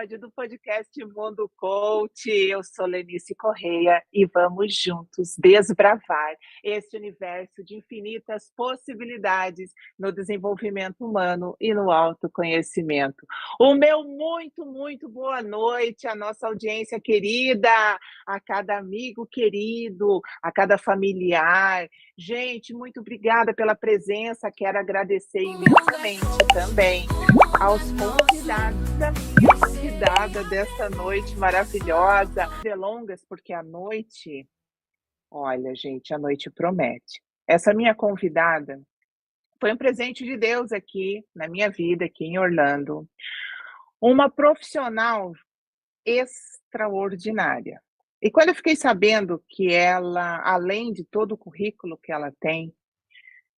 episódio do podcast Mundo Coach. Eu sou Lenice Correia e vamos juntos desbravar este universo de infinitas possibilidades no desenvolvimento humano e no autoconhecimento. O meu muito boa noite à nossa audiência querida, a cada amigo querido, a cada familiar. Gente, muito obrigada pela presença. Quero agradecer imensamente também aos convidados da minha convidada dessa noite maravilhosa. Delongas, porque a noite, olha, gente, a noite promete. Essa minha convidada foi um presente de Deus aqui na minha vida, aqui em Orlando. Uma profissional extraordinária. E quando eu fiquei sabendo que ela, além de todo o currículo que ela tem,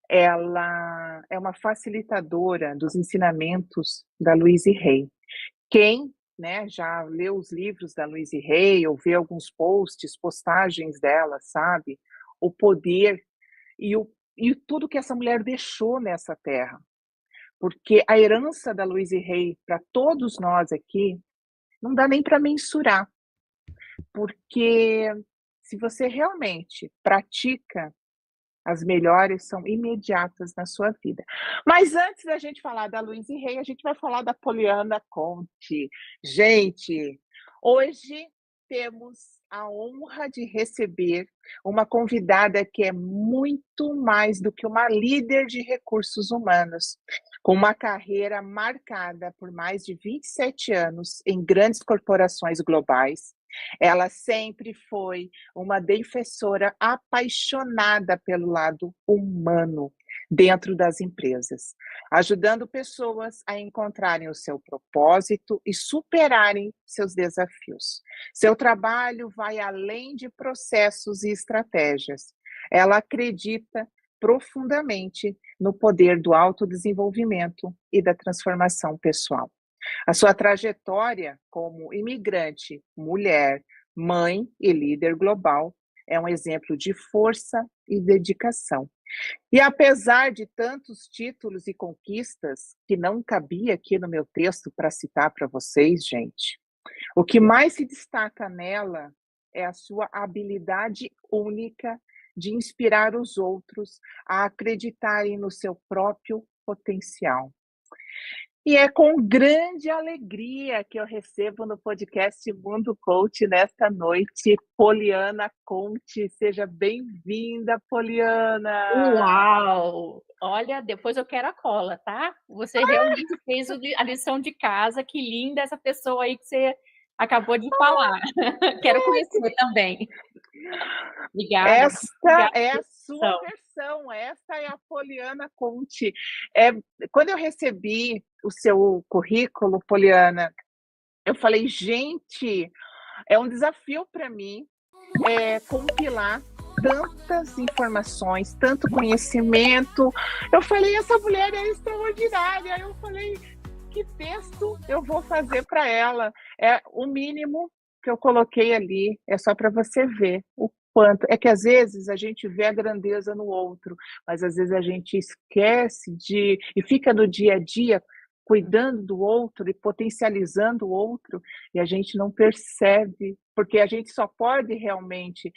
ela é uma facilitadora dos ensinamentos da Louise Hay. Quem, né, já leu os livros da Louise Hay ou vê alguns postagens dela, sabe? O poder e tudo que essa mulher deixou nessa terra. Porque a herança da Louise Hay para todos nós aqui não dá nem para mensurar. Porque se você realmente pratica, as melhores são imediatas na sua vida. Mas antes da gente falar da Louise Hay, a gente vai falar da Poliana Conte. Gente, hoje temos a honra de receber uma convidada que é muito mais do que uma líder de recursos humanos, com uma carreira marcada por mais de 27 anos em grandes corporações globais. Ela sempre foi uma defensora apaixonada pelo lado humano dentro das empresas, ajudando pessoas a encontrarem o seu propósito e superarem seus desafios. Seu trabalho vai além de processos e estratégias. Ela acredita profundamente no poder do autodesenvolvimento e da transformação pessoal. A sua trajetória como imigrante, mulher, mãe e líder global é um exemplo de força e dedicação. E apesar de tantos títulos e conquistas, que não cabia aqui no meu texto para citar para vocês, gente, o que mais se destaca nela é a sua habilidade única de inspirar os outros a acreditarem no seu próprio potencial. E é com grande alegria que eu recebo no podcast Mundo Coach nesta noite, Poliana Conte. Seja bem-vinda, Poliana! Uau! Olha, depois eu quero a cola, tá? Você realmente fez a lição de casa. Que linda essa pessoa aí que você acabou de falar. Quero conhecer também. Obrigada. Esta é a sua versão, esta é a Poliana Conte. Quando eu recebi o seu currículo, Poliana, eu falei, gente, é um desafio para mim compilar tantas informações, tanto conhecimento. Eu falei, essa mulher é extraordinária. Eu falei, que texto eu vou fazer para ela? É o mínimo que eu coloquei ali, é só para você ver o quanto. É que às vezes a gente vê a grandeza no outro, mas às vezes a gente esquece e fica no dia a dia cuidando do outro e potencializando o outro, e a gente não percebe, porque a gente só pode realmente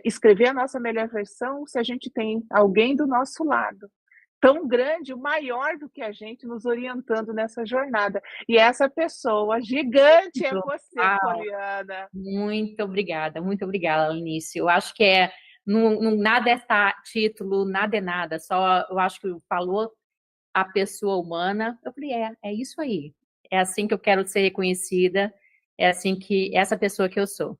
escrever a nossa melhor versão se a gente tem alguém do nosso lado, tão grande, maior do que a gente, nos orientando nessa jornada. E essa pessoa gigante é você, Poliana. Muito obrigada, Lenice. Eu acho que nada é título, nada é nada, só eu acho que falou a pessoa humana. Eu falei, é isso aí. É assim que eu quero ser reconhecida, é assim que essa pessoa que eu sou.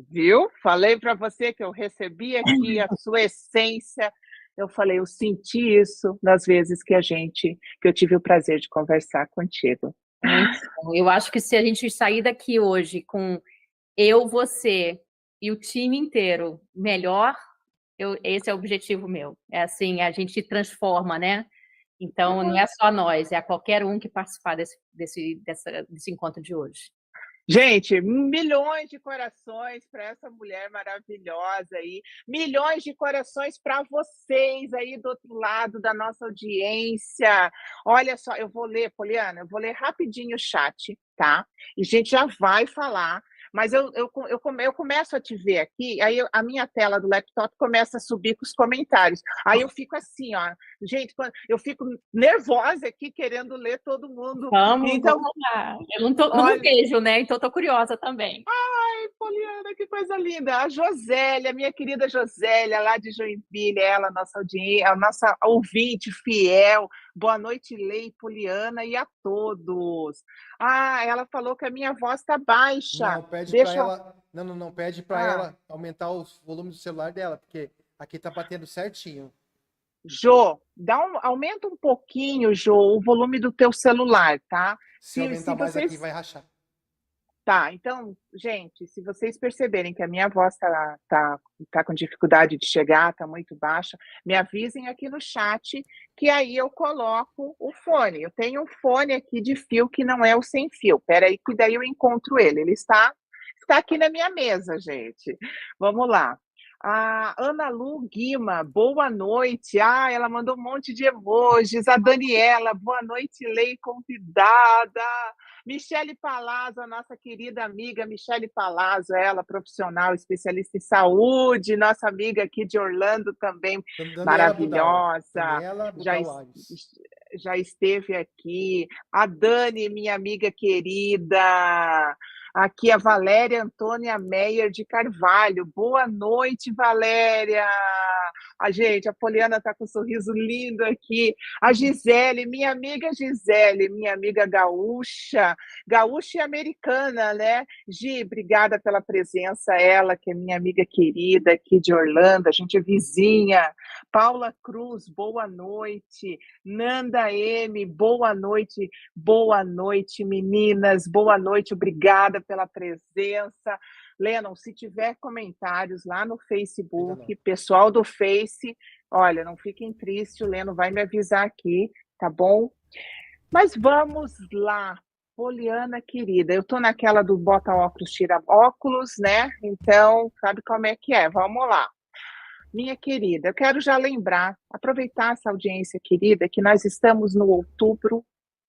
Viu? Falei para você que eu recebi aqui a sua essência. Eu falei, eu senti isso nas vezes que eu tive o prazer de conversar contigo. Muito bom. Eu acho que se a gente sair daqui hoje com eu, você e o time inteiro melhor, esse é o objetivo meu. É assim, a gente transforma, né? Então, não é só nós, é a qualquer um que participar desse encontro de hoje. Gente, milhões de corações para essa mulher maravilhosa aí, milhões de corações para vocês aí do outro lado da nossa audiência. Olha só, eu vou ler, Poliana, eu vou ler rapidinho o chat, tá? E a gente já vai falar, mas eu começo a te ver aqui, aí a minha tela do laptop começa a subir com os comentários. Aí eu fico assim, ó, gente, eu fico nervosa aqui querendo ler todo mundo. Então, Vamos lá. Eu não olha. vejo, né? Então estou curiosa também. Ai, Poliana, que coisa linda. A Josélia, minha querida Josélia, lá de Joinville, ela, nossa audiência, a nossa ouvinte fiel. Boa noite, Lei, Poliana e a todos. Ah, ela falou que a minha voz está baixa. Não, pede para Deixa. ela. Não, não, não, pede para Ah, ela aumentar o volume do celular dela, porque aqui tá batendo certinho. Jô, aumenta um pouquinho, Jô, o volume do teu celular, tá? Se Se aumentar mais aqui, vocês vai rachar. Tá, então, gente, se vocês perceberem que a minha voz tá com dificuldade de chegar, tá muito baixa, me avisem aqui no chat, que aí eu coloco o fone. Eu tenho um fone aqui de fio que não é o sem fio. Espera aí, que daí eu encontro ele. Ele está aqui na minha mesa, gente. Vamos lá. A Ana Lu Guima, boa noite. Ah, ela mandou um monte de emojis. A Daniela, boa noite, Lei convidada. Michele Palazzo, a nossa querida amiga Michele Palazzo, ela profissional, especialista em saúde, nossa amiga aqui de Orlando também, Daniela Budal. maravilhosa, Daniela já, Budal Alves. já esteve aqui. A Dani, minha amiga querida. Aqui a Valéria Antônia Meyer de Carvalho. Boa noite, Valéria. A gente, a Poliana está com um sorriso lindo aqui. A Gisele, minha amiga gaúcha, gaúcha e americana, né? Gi, obrigada pela presença, ela que é minha amiga querida aqui de Orlando, a gente é vizinha. Paula Cruz, boa noite. Nanda M, boa noite, meninas, boa noite, obrigada pela presença. Lennon, se tiver comentários lá no Facebook, pessoal do Face, olha, não fiquem tristes, o Lennon vai me avisar aqui, tá bom? Mas vamos lá, Poliana querida, eu tô naquela do bota óculos, tira óculos, né? Então, sabe como é que é? Vamos lá. Minha querida, eu quero já lembrar, aproveitar essa audiência querida, que nós estamos no Outubro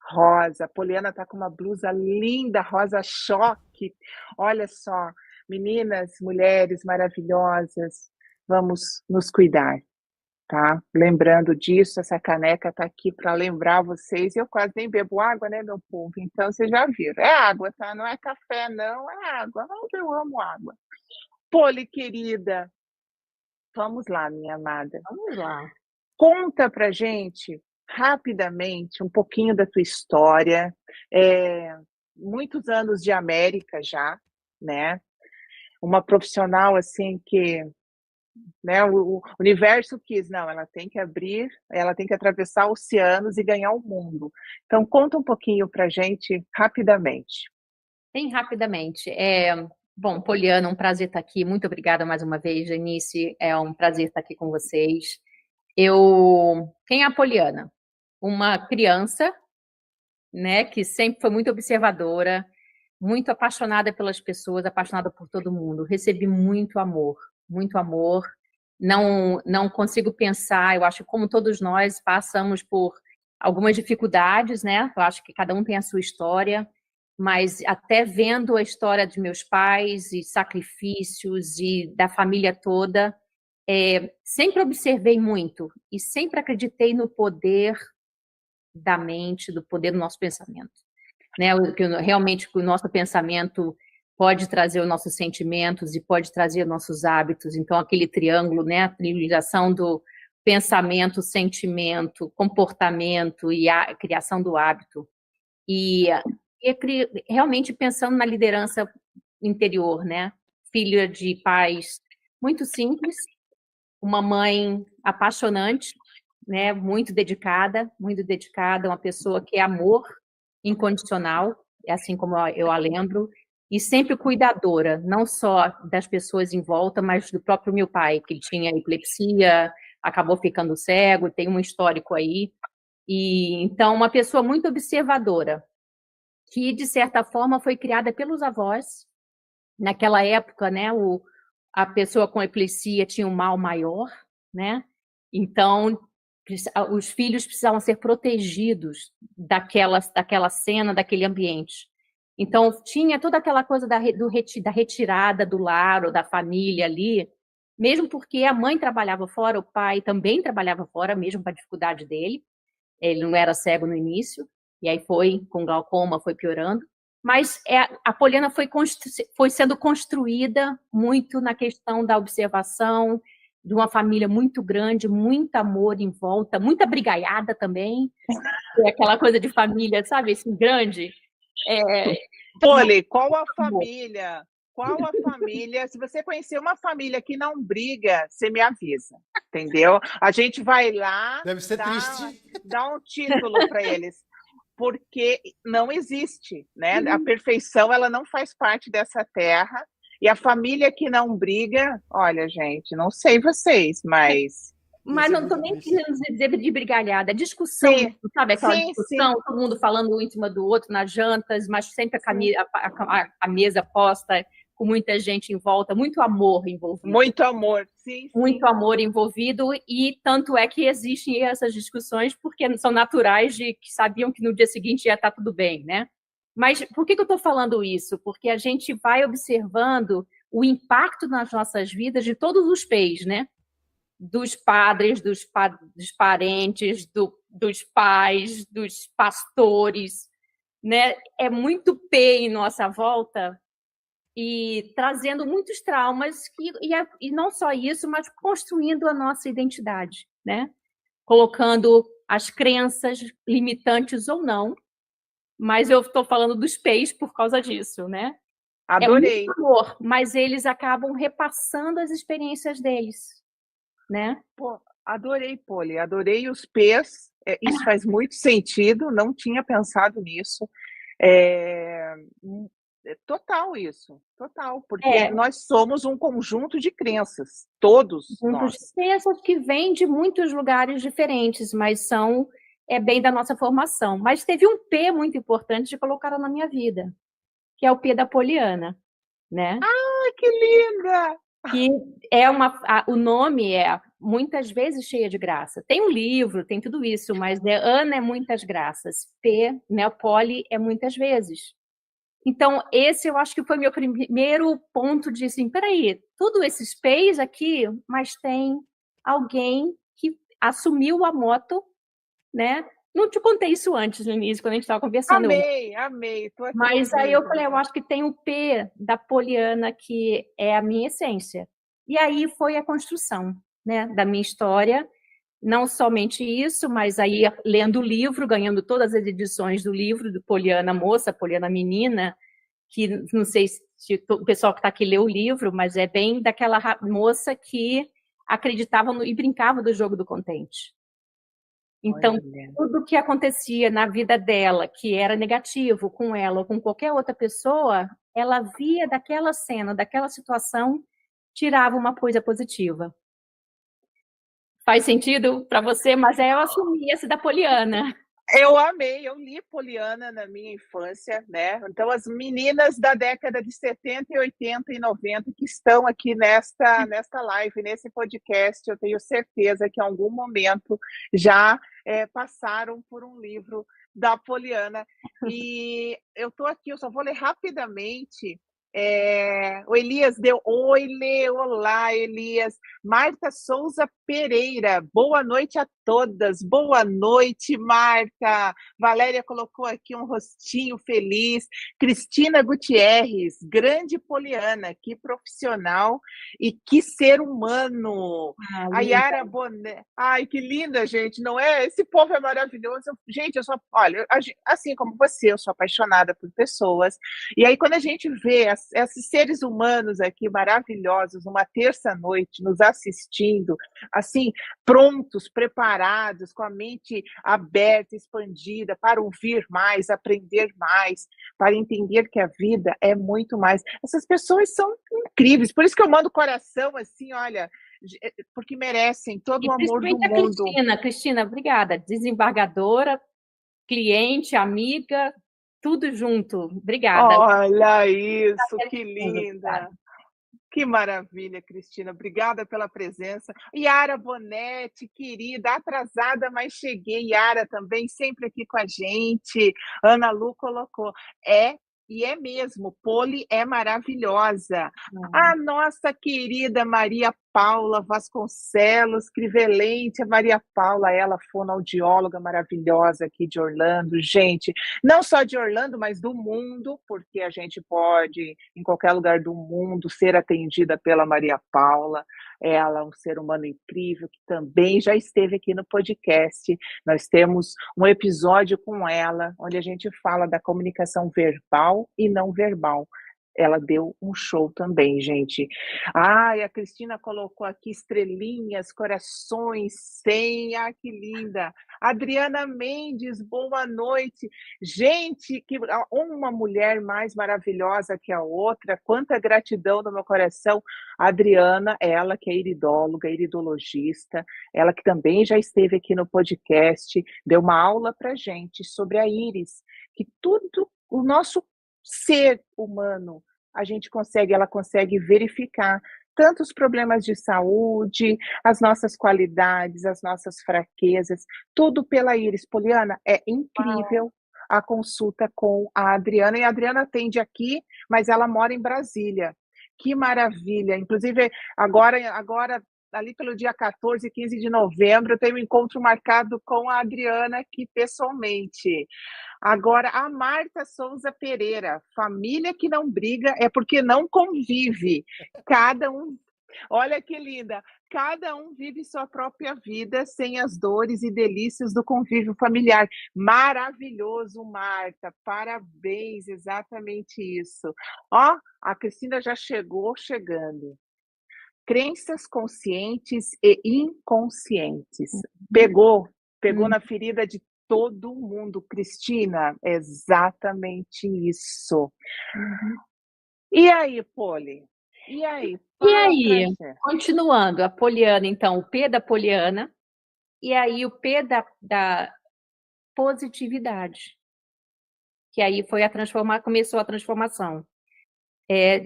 Rosa. A Poliana está com uma blusa linda, rosa choque. Olha só, meninas, mulheres maravilhosas, vamos nos cuidar, tá? Lembrando disso, essa caneca está aqui para lembrar vocês. Eu quase nem bebo água, né, meu povo? Então vocês já viram. É água, tá? Não é café, não, é água. Eu amo água. Poli, querida, vamos lá, minha amada. Vamos lá. Conta pra gente, rapidamente, um pouquinho da tua história. Muitos anos de América já, né? Uma profissional assim que, né, o universo quis, não, ela tem que abrir, ela tem que atravessar oceanos e ganhar o mundo. Então, conta um pouquinho pra gente, rapidamente. Bem rapidamente. Bom, Poliana, um prazer estar aqui. Muito obrigada mais uma vez, Janice. É um prazer estar aqui com vocês. Quem é a Poliana? Uma criança, né, que sempre foi muito observadora, muito apaixonada pelas pessoas, apaixonada por todo mundo. Recebi muito amor, muito amor. Não consigo pensar, eu acho que como todos nós passamos por algumas dificuldades, né? Eu acho que cada um tem a sua história, mas até vendo a história de meus pais e sacrifícios e da família toda, sempre observei muito e sempre acreditei no poder da mente, do poder do nosso pensamento, né? Realmente o nosso pensamento pode trazer os nossos sentimentos e pode trazer nossos hábitos. Então, aquele triângulo, né? A triangulação do pensamento, sentimento, comportamento e a criação do hábito. E realmente pensando na liderança interior, né? Filha de pais muito simples, uma mãe apaixonante, né? Muito dedicada, uma pessoa que é amor incondicional, assim como eu a lembro, e sempre cuidadora, não só das pessoas em volta, mas do próprio meu pai, que tinha epilepsia, acabou ficando cego, tem um histórico aí. E então uma pessoa muito observadora, que, de certa forma, foi criada pelos avós. Naquela época, né, a pessoa com epilepsia tinha um mal maior, né? Então, os filhos precisavam ser protegidos daquela cena, daquele ambiente. Então, tinha toda aquela coisa da retirada do lar ou da família ali, mesmo porque a mãe trabalhava fora, o pai também trabalhava fora, mesmo com a dificuldade dele. Ele não era cego no início, e aí foi, com glaucoma, foi piorando. Mas a Poliana foi sendo construída muito na questão da observação, de uma família muito grande, muito amor em volta, muita brigaiada também, aquela coisa de família, sabe, assim, grande. Poli, qual a família? Qual a família? Se você conhecer uma família que não briga, você me avisa, entendeu? A gente vai lá, Deve ser triste. dá um título para eles, porque não existe, né? A perfeição, ela não faz parte dessa terra, e a família que não briga, olha, gente, não sei vocês, mas... Mas não estou nem querendo dizer de brigalhada, é discussão, sim, sabe? Aquela sim, discussão, sim. todo mundo falando um em cima do outro nas jantas, mas sempre a mesa posta, com muita gente em volta, muito amor envolvido. Muito amor, sim. Muito amor envolvido, e tanto é que existem essas discussões, porque são naturais, de que sabiam que no dia seguinte ia estar tudo bem, né? Mas por que eu estou falando isso? Porque a gente vai observando o impacto nas nossas vidas de todos os pés, né? Dos padres, dos parentes, dos pais, dos pastores, né? É muito P em nossa volta e trazendo muitos traumas e não só isso, mas construindo a nossa identidade, né? Colocando as crenças limitantes ou não, mas eu estou falando dos P's por causa disso, né? Adorei. É muito amor, mas eles acabam repassando as experiências deles, né? Pô, adorei, Poli, adorei os P's, isso faz muito sentido, não tinha pensado nisso. Total isso, total, porque nós somos um conjunto de crenças, todos nós. De crenças que vêm de muitos lugares diferentes, mas é bem da nossa formação. Mas teve um P muito importante de colocar na minha vida, que é o P da Poliana, né? Ai, que linda! Que o nome é muitas vezes cheia de graça. Tem um livro, tem tudo isso, mas Ana é muitas graças. P, né? Poli é muitas vezes. Então, esse eu acho que foi meu primeiro ponto de, assim, peraí, tudo esses P's aqui, mas tem alguém que assumiu a moto, né? Não te contei isso antes, no início, quando a gente estava conversando. Amei. Tô aqui mas ouvindo. Aí eu falei, eu acho que tem o P da Poliana, que é a minha essência. E aí foi a construção, né, da minha história. Não somente isso, mas aí lendo o livro, ganhando todas as edições do livro, do Poliana Moça, Poliana Menina, que não sei se o pessoal que está aqui leu o livro, mas é bem daquela moça que acreditava e brincava do jogo do contente. Então, tudo que acontecia na vida dela, que era negativo com ela ou com qualquer outra pessoa, ela via daquela cena, daquela situação, tirava uma coisa positiva. Faz sentido para você? Mas eu assumi esse da Poliana. Eu amei, eu li Poliana na minha infância, né? Então, as meninas da década de 70, 80 e 90 que estão aqui nesta live, nesse podcast, eu tenho certeza que em algum momento já passaram por um livro da Poliana. E eu estou aqui, eu só vou ler rapidamente. O Elias deu oi, Lê, olá, Elias. Marta Souza Pereira, boa noite a todas. Boa noite, Marta. Valéria colocou aqui um rostinho feliz. Cristina Gutierrez, grande Poliana, que profissional e que ser humano. A Yara Boné, ai, que linda, gente, não é? Esse povo é maravilhoso. Gente, olha, assim como você, eu sou apaixonada por pessoas. E aí, quando a gente vê esses seres humanos aqui maravilhosos, uma terça-noite, nos assistindo, assim, prontos, preparados, com a mente aberta, expandida, para ouvir mais, aprender mais, para entender que a vida é muito mais. Essas pessoas são incríveis, por isso que eu mando coração, assim, olha, porque merecem todo o amor do mundo. Cristina, obrigada. Desembargadora, cliente, amiga, tudo junto. Obrigada. Olha isso, que Obrigada. linda. Que maravilha, Cristina. Obrigada pela presença. Yara Bonetti, querida, atrasada, mas cheguei. Yara também, sempre aqui com a gente. Ana Lu colocou. E é mesmo, Poli é maravilhosa. A nossa querida Maria Paula Vasconcelos, Crivelente, a Maria Paula, ela fonoaudióloga maravilhosa aqui de Orlando. Gente, não só de Orlando, mas do mundo, porque a gente pode, em qualquer lugar do mundo, ser atendida pela Maria Paula. Ela é um ser humano incrível, que também já esteve aqui no podcast. Nós temos um episódio com ela, onde a gente fala da comunicação verbal e não verbal. Ela deu um show também, gente. Ai, a Cristina colocou aqui estrelinhas, corações, 100. Ah, que linda. Adriana Mendes, boa noite. Gente, que uma mulher mais maravilhosa que a outra. Quanta gratidão no meu coração. A Adriana, ela que é iridóloga, iridologista, ela que também já esteve aqui no podcast, deu uma aula para gente sobre a íris, que tudo o nosso ser humano, ela consegue verificar tanto os problemas de saúde, as nossas qualidades, as nossas fraquezas, tudo pela íris. Poliana, é incrível a consulta com a Adriana, e a Adriana atende aqui, mas ela mora em Brasília. Que maravilha! Inclusive, agora ali pelo dia 14 e 15 de novembro, eu tenho um encontro marcado com a Adriana aqui pessoalmente. Agora, a Marta Souza Pereira, família que não briga é porque não convive. Cada um, olha que linda, cada um vive sua própria vida sem as dores e delícias do convívio familiar. Maravilhoso, Marta, parabéns, exatamente isso. Ó, a Cristina já chegando. Crenças conscientes e inconscientes. Pegou na ferida de todo mundo, Cristina, é exatamente isso. E aí, Poli? E aí? Continuando, a Poliana, então, o P da Poliana, e aí o P da positividade, que aí foi começou a transformação,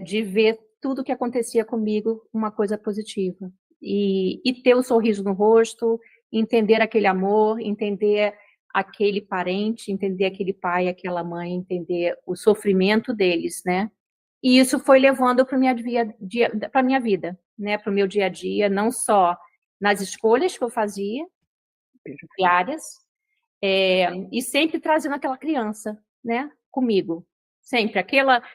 de ver tudo que acontecia comigo uma coisa positiva, e ter o sorriso no rosto, entender aquele amor, entender aquele parente, entender aquele pai, aquela mãe, entender o sofrimento deles, né? E isso foi levando para a minha vida, né? Para o meu dia a dia, não só nas escolhas que eu fazia, diárias, e sempre trazendo aquela criança, né? Comigo. Sempre.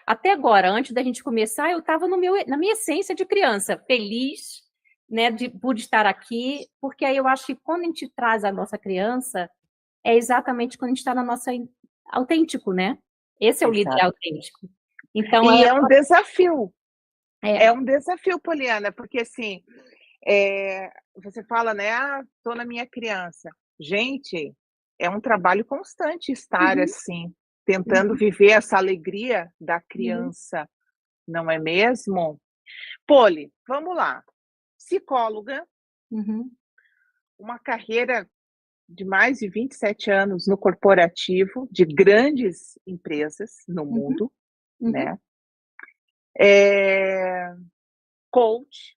Até agora, antes da gente começar, eu estava na minha essência de criança, feliz, né? Por estar aqui, porque aí eu acho que quando a gente traz a nossa criança, é exatamente quando a gente está na nossa autêntico, né? Esse é o líder autêntico. Então, e é um desafio. É um desafio, Poliana, porque assim, você fala, né? Estou na minha criança. Gente, é um trabalho constante estar assim, tentando viver essa alegria da criança, não é mesmo? Poli, vamos lá. Psicóloga, uma carreira de mais de 27 anos no corporativo, de grandes empresas no mundo, né? Coach,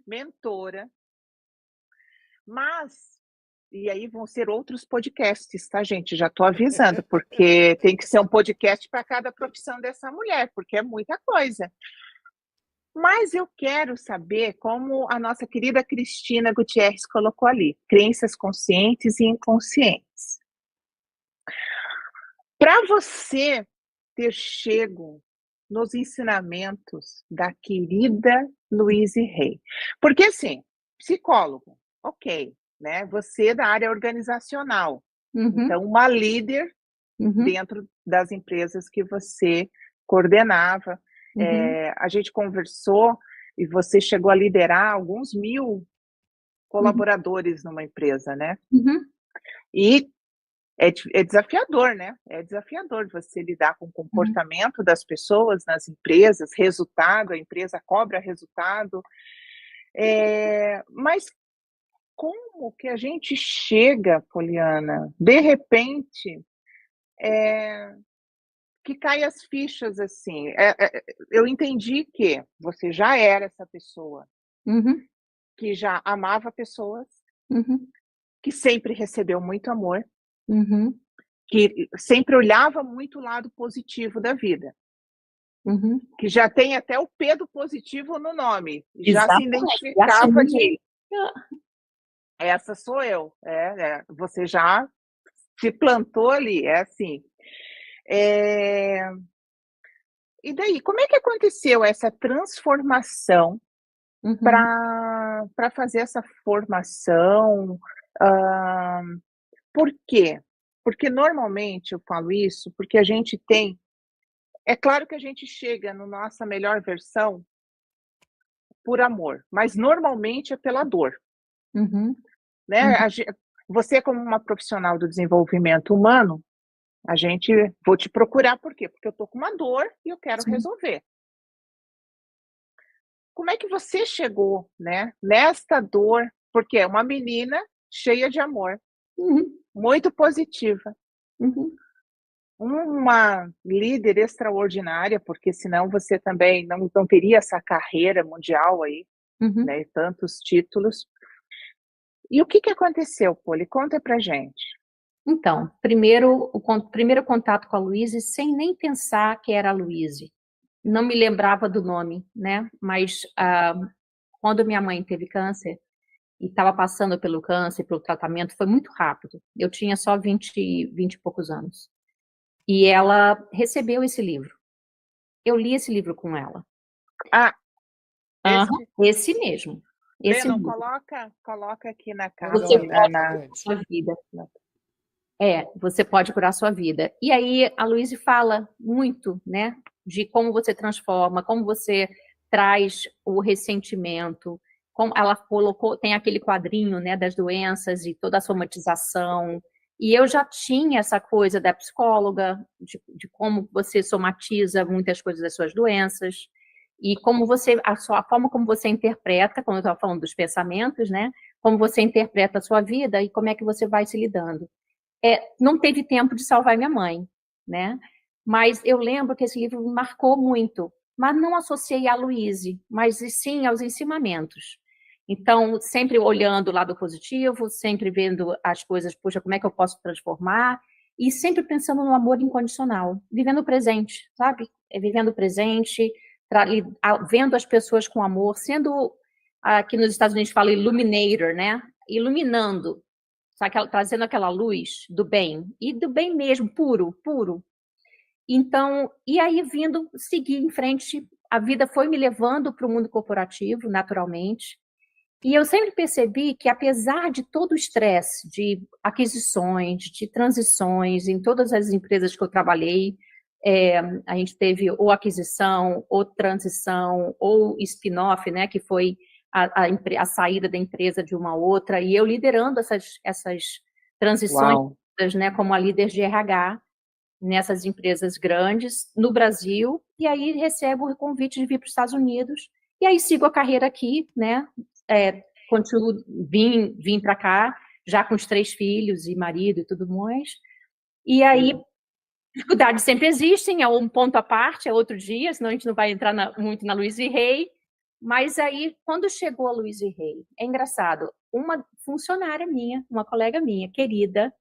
mentora, mas, e aí vão ser outros podcasts, tá, gente? Já estou avisando, porque tem que ser um podcast para cada profissão dessa mulher, porque é muita coisa. Mas eu quero saber como a nossa querida Cristina Gutierrez colocou ali, crenças conscientes e inconscientes. Para você ter chego nos ensinamentos da querida Louise Hay, porque assim, psicólogo, ok, né? Você é da área organizacional, então uma líder dentro das empresas que você coordenava. A gente conversou e você chegou a liderar alguns 1000 colaboradores numa empresa, né? E é desafiador, né? É desafiador você lidar com o comportamento das pessoas nas empresas, resultado, a empresa cobra resultado. Mas como que a gente chega, Poliana, de repente, que cai as fichas, assim. Eu entendi que você já era essa pessoa Uhum, que já amava pessoas, uhum, que sempre recebeu muito amor, uhum, que sempre olhava muito o lado positivo da vida, uhum. que já tem até o P do positivo no nome, já se Exatamente. E identificava que assumir. essa sou eu. Você já se plantou ali, é assim. É, E daí, como é que aconteceu essa transformação Uhum, para fazer essa formação? Hã, por quê? Porque normalmente eu falo isso, porque a gente tem é claro que a gente chega no nossa melhor versão por amor, mas normalmente é pela dor, uhum, né. uhum, Você como uma profissional do desenvolvimento humano, a gente vou te procurar por quê? Porque eu estou com uma dor e eu quero sim. resolver. Como é que você chegou, né, nesta dor? Porque é uma menina cheia de amor, Uhum, muito positiva, uhum, uma líder extraordinária, porque senão você também não teria essa carreira mundial aí, uhum. né, e tantos títulos. E o que que aconteceu, Poli? Conta pra gente. Então, primeiro, primeiro contato com a Luíse, sem nem pensar que era a Luíse. Não me lembrava do nome, né? Mas quando minha mãe teve câncer e estava passando pelo câncer, pelo tratamento, foi muito rápido. Eu tinha só 20 e poucos anos. E ela recebeu esse livro. Eu li esse livro com ela. Ah, Aham, este esse mesmo. Esse Lennon, mesmo. coloca aqui na Mandou Você capa, um na link pode pra na curar gente. sua vida. na Você pode curar sua vida. E aí a Luíse fala muito, né, de como você transforma, como você traz o ressentimento, como ela colocou, tem aquele quadrinho, né, das doenças e toda a somatização. E eu já tinha essa coisa da psicóloga, de como você somatiza muitas coisas das suas doenças e como você, a forma como você interpreta, como eu estava falando dos pensamentos, né, como você interpreta a sua vida e como é que você vai se lidando. Não teve tempo de salvar minha mãe, né? Mas eu lembro que esse livro me marcou muito, mas não associei a Luíse, mas sim aos ensinamentos. Então, sempre olhando o lado positivo, sempre vendo as coisas, puxa, como é que eu posso transformar? E sempre pensando no amor incondicional, vivendo o presente, sabe? Vivendo o presente, vendo as pessoas com amor, sendo, aqui nos Estados Unidos fala illuminator, né? Iluminando, trazendo aquela luz do bem, e do bem mesmo, puro, puro. Então, e aí vindo, seguir em frente, a vida foi me levando para o mundo corporativo, naturalmente, e eu sempre percebi que, apesar de todo o estresse de aquisições, de transições, em todas as empresas que eu trabalhei, a gente teve ou aquisição, ou transição, ou spin-off, né, que foi a saída da empresa de uma outra, e eu liderando essas transições, Uau, né, como a líder de RH, nessas empresas grandes, no Brasil, e aí recebo o convite de vir para os Estados Unidos, e aí sigo a carreira aqui, né, continuo, vim para cá, já com os 3 filhos e marido e tudo mais, e aí dificuldades sempre existem, é um ponto à parte, é outro dia, senão a gente não vai entrar muito na Louise Hay, mas aí, quando chegou a Louise Hay, é engraçado, uma funcionária minha, uma colega minha, querida,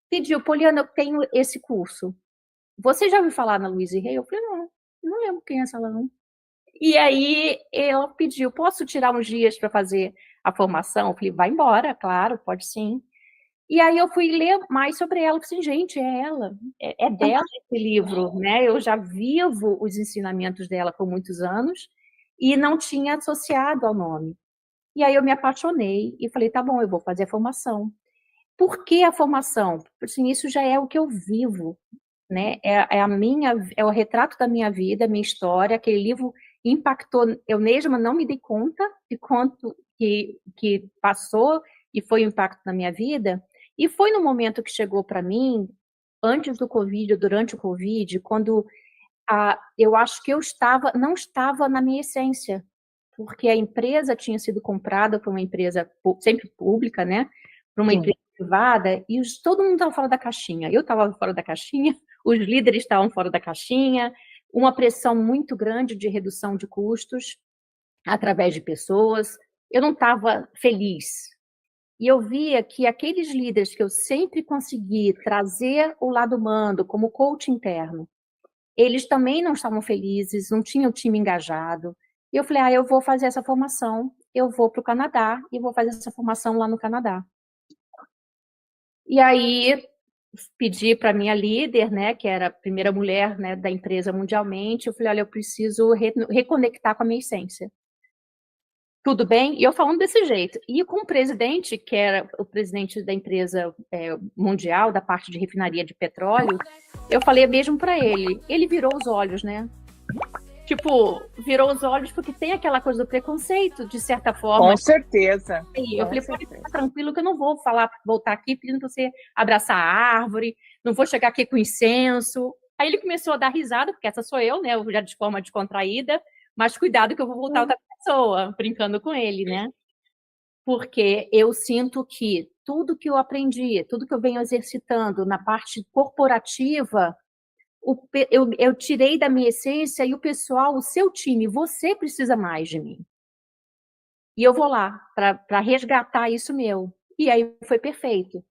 pediu, Poliana, eu tenho esse curso, você já ouviu falar na Louise Hay? Eu falei, não lembro quem é essa lá, não. E aí, ela pediu, posso tirar uns dias para fazer a formação? Eu falei, vai embora, claro, pode sim. E aí eu fui ler mais sobre ela, eu falei assim, gente, é ela, é dela esse livro, né? Eu já vivo os ensinamentos dela por muitos anos e não tinha associado ao nome. E aí eu me apaixonei e falei, tá bom, eu vou fazer a formação. Por que a formação? Assim, isso já é o que eu vivo, né? É o retrato da minha vida, minha história. Aquele livro impactou, eu mesma não me dei conta de quanto que passou e foi um impacto na minha vida. E foi no momento que chegou para mim, antes do Covid, durante o Covid, quando eu acho que não estava na minha essência, porque a empresa tinha sido comprada por uma empresa sempre pública, né? Para uma sim. empresa privada, e todo mundo estava fora da caixinha. Eu estava fora da caixinha, os líderes estavam fora da caixinha, uma pressão muito grande de redução de custos através de pessoas. Eu não estava feliz. E eu via que aqueles líderes que eu sempre consegui trazer o lado humano, como coach interno, eles também não estavam felizes, não tinham o time engajado. E eu falei, eu vou fazer essa formação, eu vou para o Canadá e vou fazer essa formação lá no Canadá. E aí pedi para minha líder, né, que era a primeira mulher, né, da empresa mundialmente, eu falei, olha, eu preciso reconectar com a minha essência. Tudo bem? E eu falando desse jeito. E com o presidente, que era o presidente da empresa mundial, da parte de refinaria de petróleo, eu falei mesmo para ele. Ele virou os olhos, né? Tipo, virou os olhos porque tem aquela coisa do preconceito, de certa forma. Com certeza. E eu falei, pode ficar tranquilo que eu não vou voltar aqui pedindo para você abraçar a árvore, não vou chegar aqui com incenso. Aí ele começou a dar risada, porque essa sou eu, né? Eu já de forma descontraída, mas cuidado que eu vou voltar outra pessoa, brincando com ele, né? Porque eu sinto que tudo que eu aprendi, tudo que eu venho exercitando na parte corporativa, eu tirei da minha essência e o pessoal, o seu time, você precisa mais de mim. E eu vou lá para resgatar isso meu. E aí foi perfeito.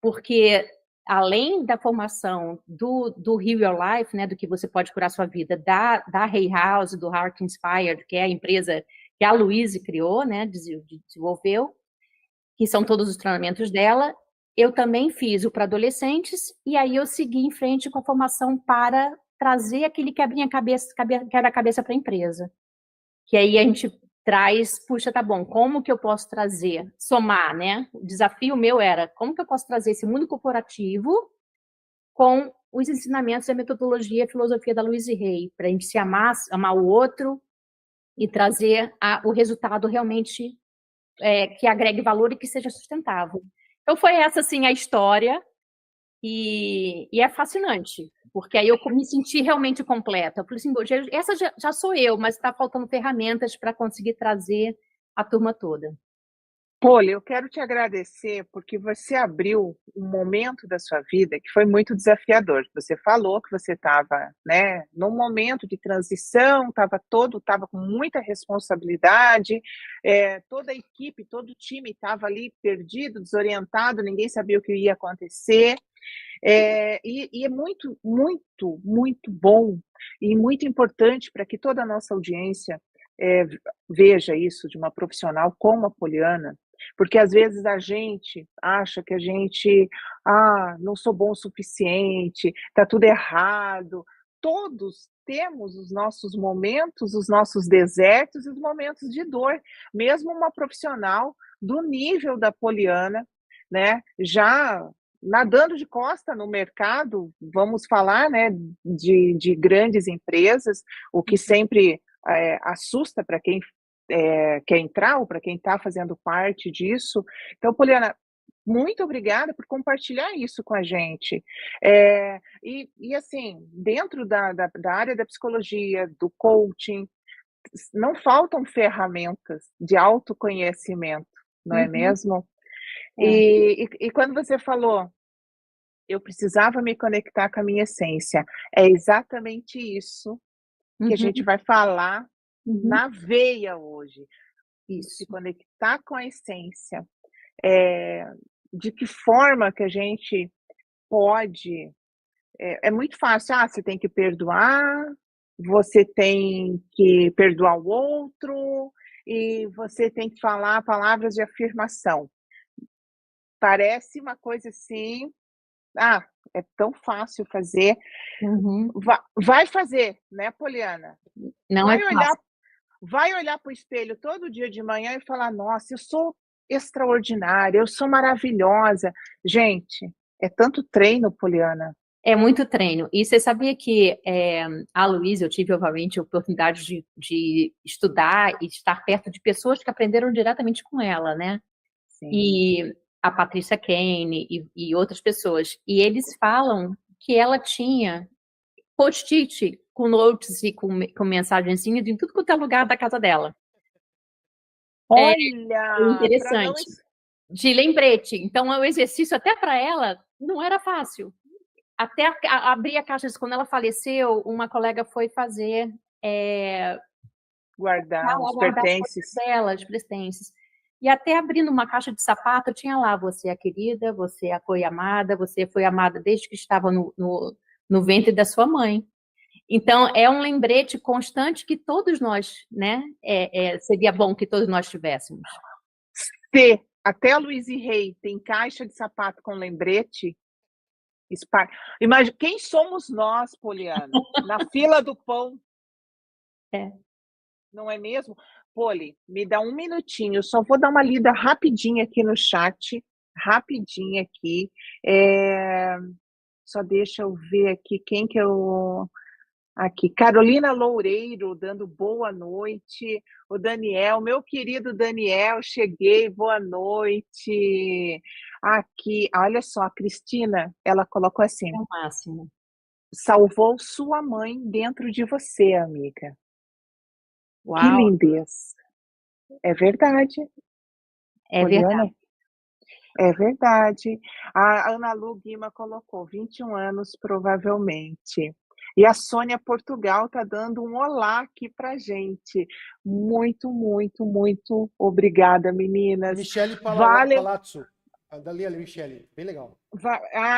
Porque além da formação do Heal Your Life, né, do que você pode curar sua vida, da Hay House, do Heart Inspired, que é a empresa que a Louise criou, né, desenvolveu, que são todos os treinamentos dela, eu também fiz o para adolescentes, e aí eu segui em frente com a formação para trazer aquele quebra-cabeça para a empresa. Que aí a gente traz, puxa, tá bom, como que eu posso trazer, somar, né? O desafio meu era, como que eu posso trazer esse mundo corporativo com os ensinamentos, a metodologia, a filosofia da Louise Hay, para a gente se amar o outro e trazer o resultado realmente que agregue valor e que seja sustentável. Então foi essa, assim, a história, e é fascinante, porque aí eu me senti realmente completa. Eu falei assim, essa já sou eu, mas está faltando ferramentas para conseguir trazer a turma toda. Poli, eu quero te agradecer porque você abriu um momento da sua vida que foi muito desafiador. Você falou que você estava, né, num momento de transição, estava com muita responsabilidade, toda a equipe, todo o time estava ali perdido, desorientado, ninguém sabia o que ia acontecer. E é muito, muito, muito bom e muito importante para que toda a nossa audiência veja isso de uma profissional como a Poliana, porque às vezes a gente acha que a gente, não sou bom o suficiente, está tudo errado. Todos temos os nossos momentos, os nossos desertos e os momentos de dor. Mesmo uma profissional do nível da Poliana, né, já nadando de costa no mercado, vamos falar, né, de grandes empresas, o que sempre assusta para quem quer entrar ou para quem está fazendo parte disso. Então, Poliana, muito obrigada por compartilhar isso com a gente. E assim, dentro da área da psicologia, do coaching, não faltam ferramentas de autoconhecimento, não é mesmo? E quando você falou, eu precisava me conectar com a minha essência, é exatamente isso que a gente vai falar na veia hoje. Isso. Se conectar com a essência. De que forma que a gente pode... É muito fácil, você tem que perdoar, você tem que perdoar o outro, e você tem que falar palavras de afirmação. Parece uma coisa assim, é tão fácil fazer. Vai fazer, né, Poliana? Não é fácil. Vai olhar para o espelho todo dia de manhã e falar, nossa, eu sou extraordinária, eu sou maravilhosa. Gente, é tanto treino, Poliana. É muito treino. E você sabia que a Louise, eu tive, obviamente, a oportunidade de estudar e estar perto de pessoas que aprenderam diretamente com ela, né? Sim. E a Patrícia Kane e outras pessoas. E eles falam que ela tinha post-it com notes e com mensagenzinhas em tudo quanto é lugar da casa dela. Olha! Interessante. De lembrete. Então, o exercício até para ela não era fácil. até abrir a caixa, quando ela faleceu, uma colega foi fazer Guardar os guardar as coisas pertences. dela, os pertences. E até abrindo uma caixa de sapato, tinha lá, você é querida, você foi amada desde que estava no ventre da sua mãe. Então, é um lembrete constante que todos nós, né, seria bom que todos nós tivéssemos. Se até a Luiz Rei tem caixa de sapato com lembrete, imagina, quem somos nós, Poliana? Na fila do pão. Não é mesmo? Poli, me dá um minutinho, eu só vou dar uma lida rapidinha aqui no chat, rapidinho aqui. Só deixa eu ver aqui quem que eu... Aqui, Carolina Loureiro, dando boa noite. O Daniel, meu querido Daniel, cheguei, boa noite. Aqui, olha só, a Cristina, ela colocou assim: É o máximo. salvou sua mãe dentro de você, amiga. Uau. Que lindez. É verdade. É Poliana? verdade. É verdade. A Ana Lu Guima colocou 21 anos, provavelmente. E a Sônia Portugal está dando um olá aqui para gente. Muito, muito, muito obrigada, meninas. Michele Vale... Palazzo. Dali, Michele. Bem legal.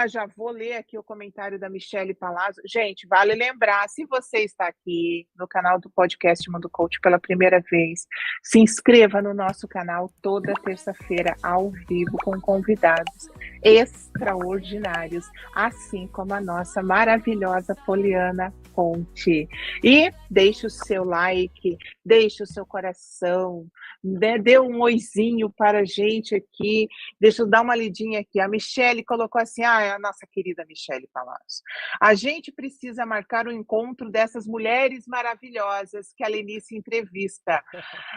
Já vou ler aqui o comentário da Michele Palazzo. Gente, vale lembrar, se você está aqui no canal do podcast Mundo Coach pela primeira vez, se inscreva no nosso canal toda terça-feira ao vivo com convidados extraordinários, assim como a nossa maravilhosa Poliana Ponte. E deixe o seu like, deixe o seu coração, dê um oizinho para a gente aqui. Deixa eu dar uma lidinha aqui. A Michele colocou assim, a nossa querida Michele Palazzo. A gente precisa marcar o encontro dessas mulheres maravilhosas que a Lenice entrevista.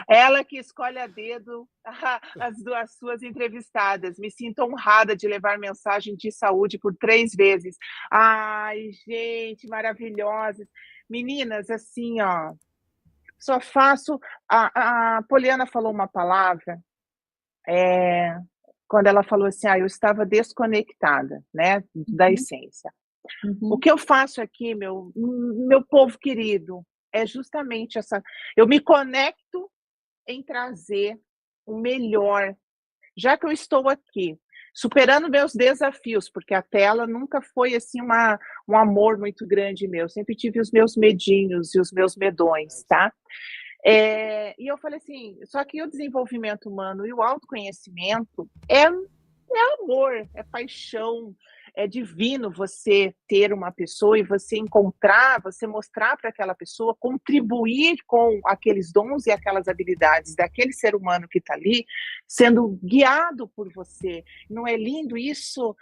Ela que escolhe a dedo as suas entrevistadas. Me sinto honrada de levar mensagem de saúde por 3 vezes. Ai, gente, maravilhosas. Meninas, assim, ó, só faço... A Poliana falou uma palavra, quando ela falou assim, eu estava desconectada, né, da essência. O que eu faço aqui, meu povo querido, é justamente essa... Eu me conecto em trazer o melhor, já que eu estou aqui, superando meus desafios, porque a tela nunca foi assim um amor muito grande meu, sempre tive os meus medinhos e os meus medões, tá? E eu falei assim, só que o desenvolvimento humano e o autoconhecimento é amor, é paixão, é divino você ter uma pessoa e você encontrar, você mostrar para aquela pessoa, contribuir com aqueles dons e aquelas habilidades daquele ser humano que está ali, sendo guiado por você. Não é lindo isso,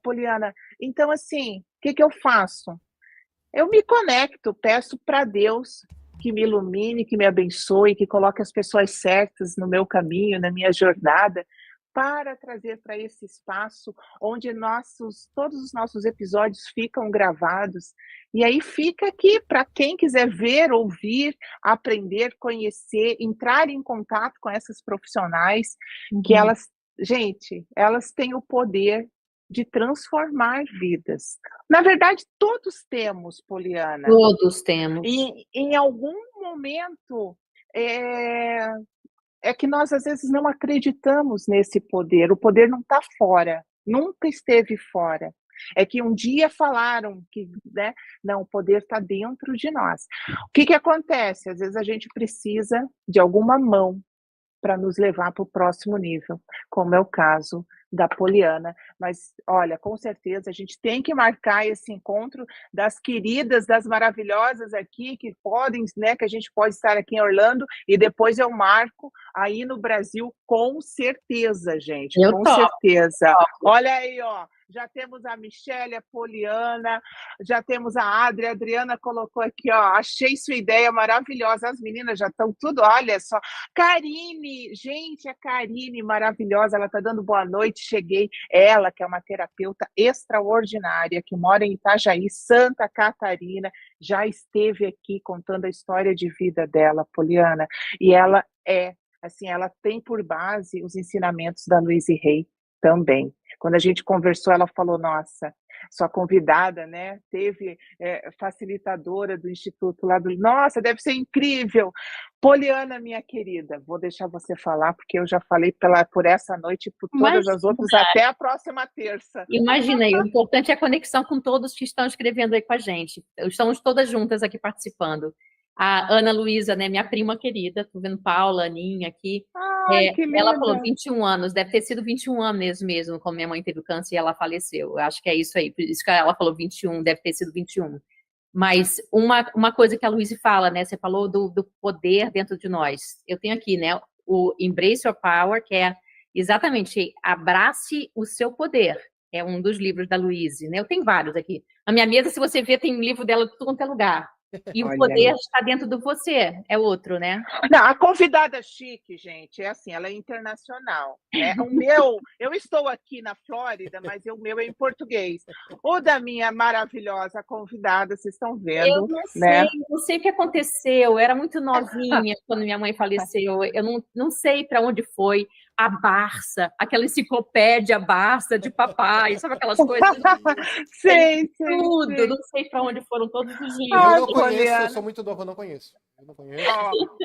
Poliana? Então, assim, o que eu faço? Eu me conecto, peço para Deus que me ilumine, que me abençoe, que coloque as pessoas certas no meu caminho, na minha jornada, para trazer para esse espaço onde todos os nossos episódios ficam gravados. E aí fica aqui para quem quiser ver, ouvir, aprender, conhecer, entrar em contato com essas profissionais, que elas têm o poder de transformar vidas. Na verdade, todos temos, Poliana. Todos temos. E em algum momento é que nós às vezes não acreditamos nesse poder. O poder não está fora, nunca esteve fora. É que um dia falaram que, né, não, o poder está dentro de nós. O que acontece? Às vezes a gente precisa de alguma mão para nos levar para o próximo nível, como é o caso da Poliana. Mas, olha, com certeza a gente tem que marcar esse encontro das queridas, das maravilhosas aqui, que podem, né, que a gente pode estar aqui em Orlando, e depois eu marco aí no Brasil, com certeza, gente, com certeza. Olha aí, ó, já temos a Michele, a Poliana, já temos a Adriana colocou aqui, ó, achei sua ideia maravilhosa, as meninas já estão tudo, olha só, Karine, gente, a Karine maravilhosa, ela está dando boa noite, cheguei, ela que é uma terapeuta extraordinária, que mora em Itajaí, Santa Catarina, já esteve aqui contando a história de vida dela, Poliana, e ela ela tem por base os ensinamentos da Louise Hay também. Quando a gente conversou, ela falou, nossa, sua convidada, né, teve facilitadora do Instituto lá do... Nossa, deve ser incrível! Poliana, minha querida, vou deixar você falar, porque eu já falei por essa noite e por todas as outras, até a próxima terça. Imagina aí, o importante é a conexão com todos que estão escrevendo aí com a gente. Estamos todas juntas aqui participando. A Ana Luísa, né, minha prima querida, tô vendo Paula, Aninha aqui. Ai, que linda. Ela falou 21 anos, deve ter sido 21 anos mesmo, quando minha mãe teve câncer e ela faleceu. Eu acho que é isso aí, por isso que ela falou 21, deve ter sido 21. Mas uma coisa que a Luísa fala, né, você falou do poder dentro de nós. Eu tenho aqui, né, o Embrace Your Power, que é exatamente, abrace o seu poder. É um dos livros da Luísa, né? Eu tenho vários aqui. Na minha mesa, se você ver, tem um livro dela de tudo quanto é lugar. E o poder está dentro de você, é outro, né? Não, a convidada chique, gente, é assim, ela é internacional, né? Eu estou aqui na Flórida, mas o meu é em português. O da minha maravilhosa convidada, vocês estão vendo, eu não né? sei, não sei o que aconteceu, eu era muito novinha quando minha mãe faleceu, eu não sei para onde foi. A Barça, aquela enciclopédia Barça de papai, sabe aquelas coisas? Sim, tudo, não sei para onde foram todos os livros. Eu não conheço, eu sou muito novo, eu não conheço.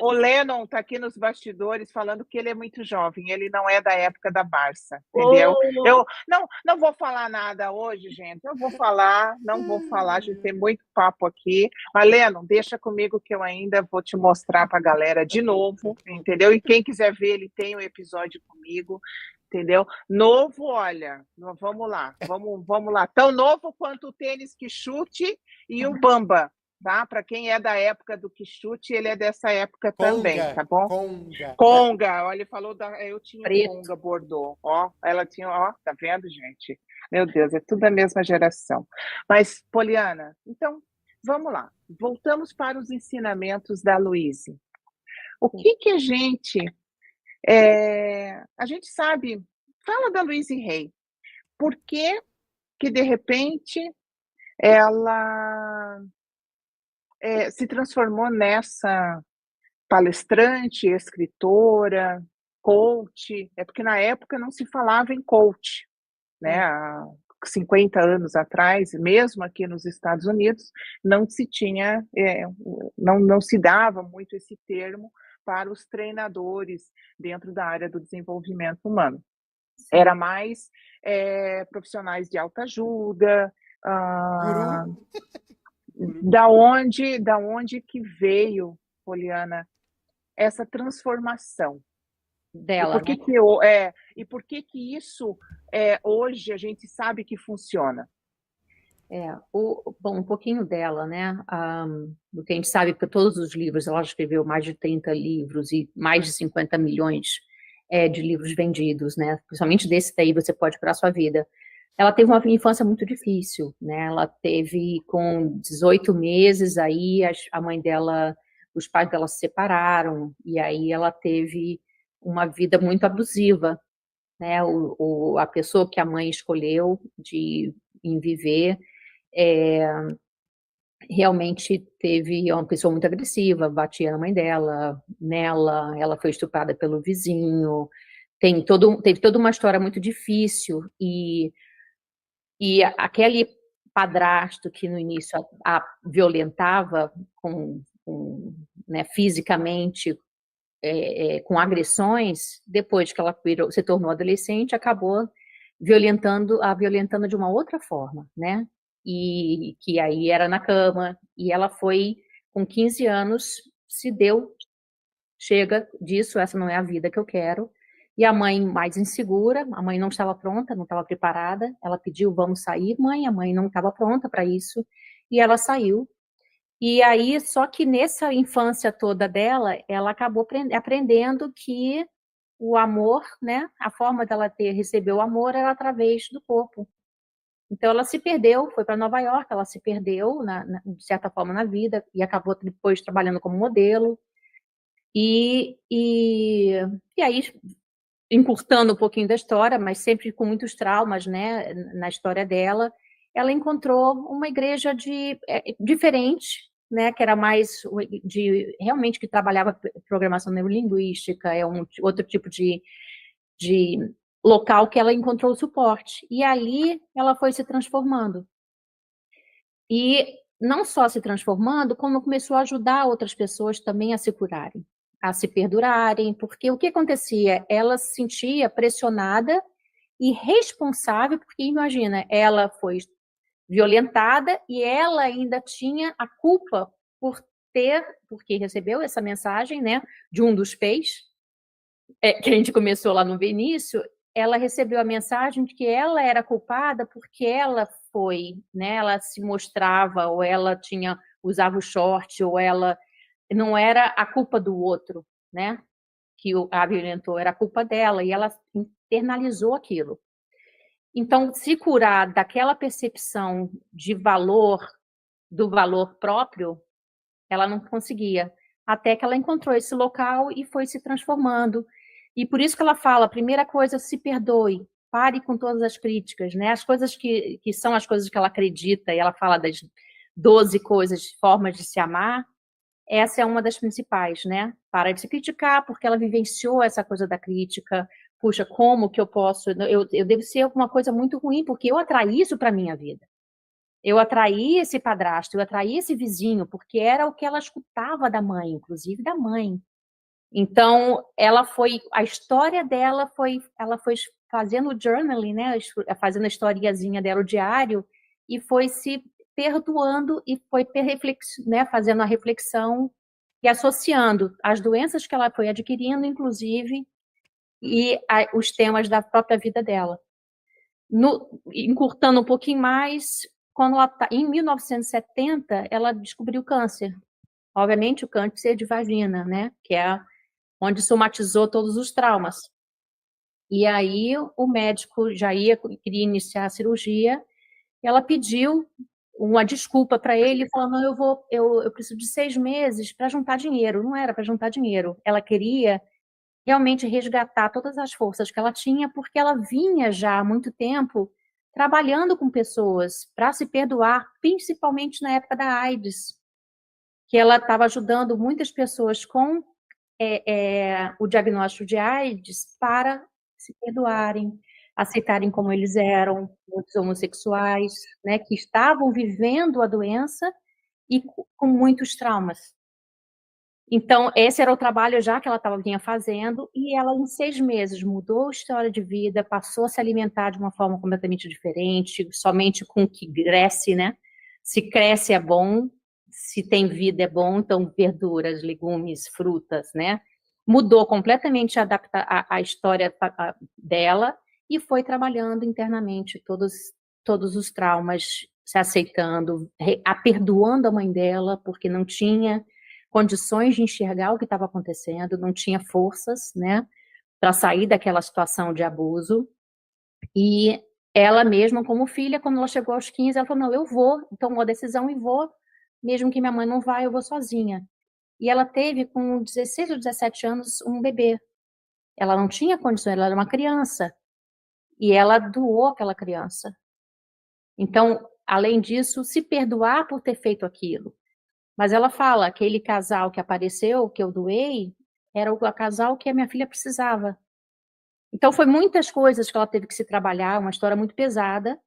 O Lennon está aqui nos bastidores falando que ele é muito jovem, ele não é da época da Barça, entendeu? Eu não vou falar nada hoje, gente, não vou falar, a gente tem muito papo aqui, mas Lennon, deixa comigo que eu ainda vou te mostrar para a galera de novo, entendeu? E quem quiser ver, ele tem um episódio comigo, entendeu? Novo, olha, vamos lá, tão novo quanto o tênis que chute e o Bamba. Tá? Para quem é da época do Quixute, ele é dessa época também, tá bom? Conga, olha, ele falou eu tinha Conga Bordeaux, ó, ela tinha, ó, tá vendo, gente? Meu Deus, é tudo da mesma geração. Mas, Poliana, então, vamos lá, voltamos para os ensinamentos da Luísa. O que a gente sabe, fala da Luísa Hay, por que de repente ela se transformou nessa palestrante, escritora, coach, porque na época não se falava em coach, né? Há 50 anos atrás, mesmo aqui nos Estados Unidos, não se tinha, não se dava muito esse termo para os treinadores dentro da área do desenvolvimento humano. Sim. Era mais profissionais de autoajuda, Da onde que veio, Poliana, essa transformação dela? E por que isso hoje a gente sabe que funciona? Bom, um pouquinho dela, né? Do que a gente sabe, por todos os livros, ela escreveu mais de 30 livros e mais de 50 milhões de livros vendidos, né? Principalmente desse daí, você pode para a sua vida. Ela teve uma infância muito difícil, né? Ela teve com 18 meses, aí a mãe dela, os pais dela se separaram, e aí ela teve uma vida muito abusiva, né? A pessoa que a mãe escolheu em viver realmente teve uma pessoa muito agressiva, batia na mãe dela, nela, ela foi estuprada pelo vizinho, teve toda uma história muito difícil, e aquele padrasto que no início a violentava né, fisicamente, com agressões, depois que ela se tornou adolescente, acabou violentando de uma outra forma, né? E que aí era na cama, e ela foi, com 15 anos, chega disso, essa não é a vida que eu quero. E a mãe mais insegura, a mãe não estava pronta, não estava preparada, ela pediu, vamos sair, mãe, a mãe não estava pronta para isso, e ela saiu. E aí, só que nessa infância toda dela, ela acabou aprendendo que o amor, né, a forma dela receber o amor era através do corpo. Então ela se perdeu, foi para Nova York, ela se perdeu, de certa forma, na vida, e acabou depois trabalhando como modelo. E aí, encurtando um pouquinho da história, mas sempre com muitos traumas, né, na história dela, ela encontrou uma igreja diferente, né, que era mais realmente que trabalhava programação neurolinguística, outro tipo de local que ela encontrou o suporte. E ali ela foi se transformando. E não só se transformando, como começou a ajudar outras pessoas também a se curarem, a se perdurarem, porque o que acontecia? Ela se sentia pressionada e responsável, porque imagina, ela foi violentada e ela ainda tinha a culpa porque recebeu essa mensagem, né, de um dos pais, que a gente começou lá no início. Ela recebeu a mensagem de que ela era culpada porque ela foi, né, ela se mostrava, ou ela usava o short, ou ela não era a culpa do outro, né, que a violentou, era a culpa dela, e ela internalizou aquilo. Então, se curar daquela percepção de valor, do valor próprio, ela não conseguia. Até que ela encontrou esse local e foi se transformando. E por isso que ela fala, a primeira coisa, se perdoe, pare com todas as críticas, né? As coisas que são as coisas que ela acredita, e ela fala das 12 coisas, formas de se amar, essa é uma das principais, né? Para de se criticar, porque ela vivenciou essa coisa da crítica. Puxa, como que eu posso... Eu devo ser alguma coisa muito ruim, porque eu atraí isso para a minha vida. Eu atraí esse padrasto, eu atraí esse vizinho, porque era o que ela escutava da mãe, inclusive da mãe. Então, a história dela ela foi fazendo o journaling, né? Fazendo a historiazinha dela, o diário, e foi se perdoando e foi né? Fazendo a reflexão e associando as doenças que ela foi adquirindo, inclusive, e os temas da própria vida dela. Encurtando um pouquinho mais, quando em 1970, ela descobriu câncer. Obviamente, o câncer de vagina, né? Que é onde somatizou todos os traumas. E aí, o médico queria iniciar a cirurgia, e ela pediu uma desculpa para ele, falando, não, eu preciso de 6 meses para juntar dinheiro. Não era para juntar dinheiro. Ela queria realmente resgatar todas as forças que ela tinha, porque ela vinha já há muito tempo trabalhando com pessoas para se perdoar, principalmente na época da AIDS, que ela estava ajudando muitas pessoas com o diagnóstico de AIDS para se perdoarem, aceitarem como eles eram, muitos homossexuais, né, que estavam vivendo a doença e com muitos traumas. Então, esse era o trabalho já que ela vinha fazendo, e ela, em 6 meses, mudou a história de vida, passou a se alimentar de uma forma completamente diferente, somente com o que cresce, né? Se cresce é bom, se tem vida é bom, então verduras, legumes, frutas, né? Mudou completamente a história dela e foi trabalhando internamente todos os traumas, se aceitando, perdoando a mãe dela, porque não tinha condições de enxergar o que estava acontecendo, não tinha forças, né, para sair daquela situação de abuso. E ela mesma, como filha, quando ela chegou aos 15, ela falou, não, eu vou, tomou a decisão e vou, mesmo que minha mãe não vá, eu vou sozinha. E ela teve, com 16 ou 17 anos, um bebê. Ela não tinha condições, ela era uma criança. E ela doou aquela criança. Então, além disso, se perdoar por ter feito aquilo. Mas ela fala, aquele casal que apareceu, que eu doei, era o casal que a minha filha precisava. Então, foi muitas coisas que ela teve que se trabalhar, uma história muito pesada,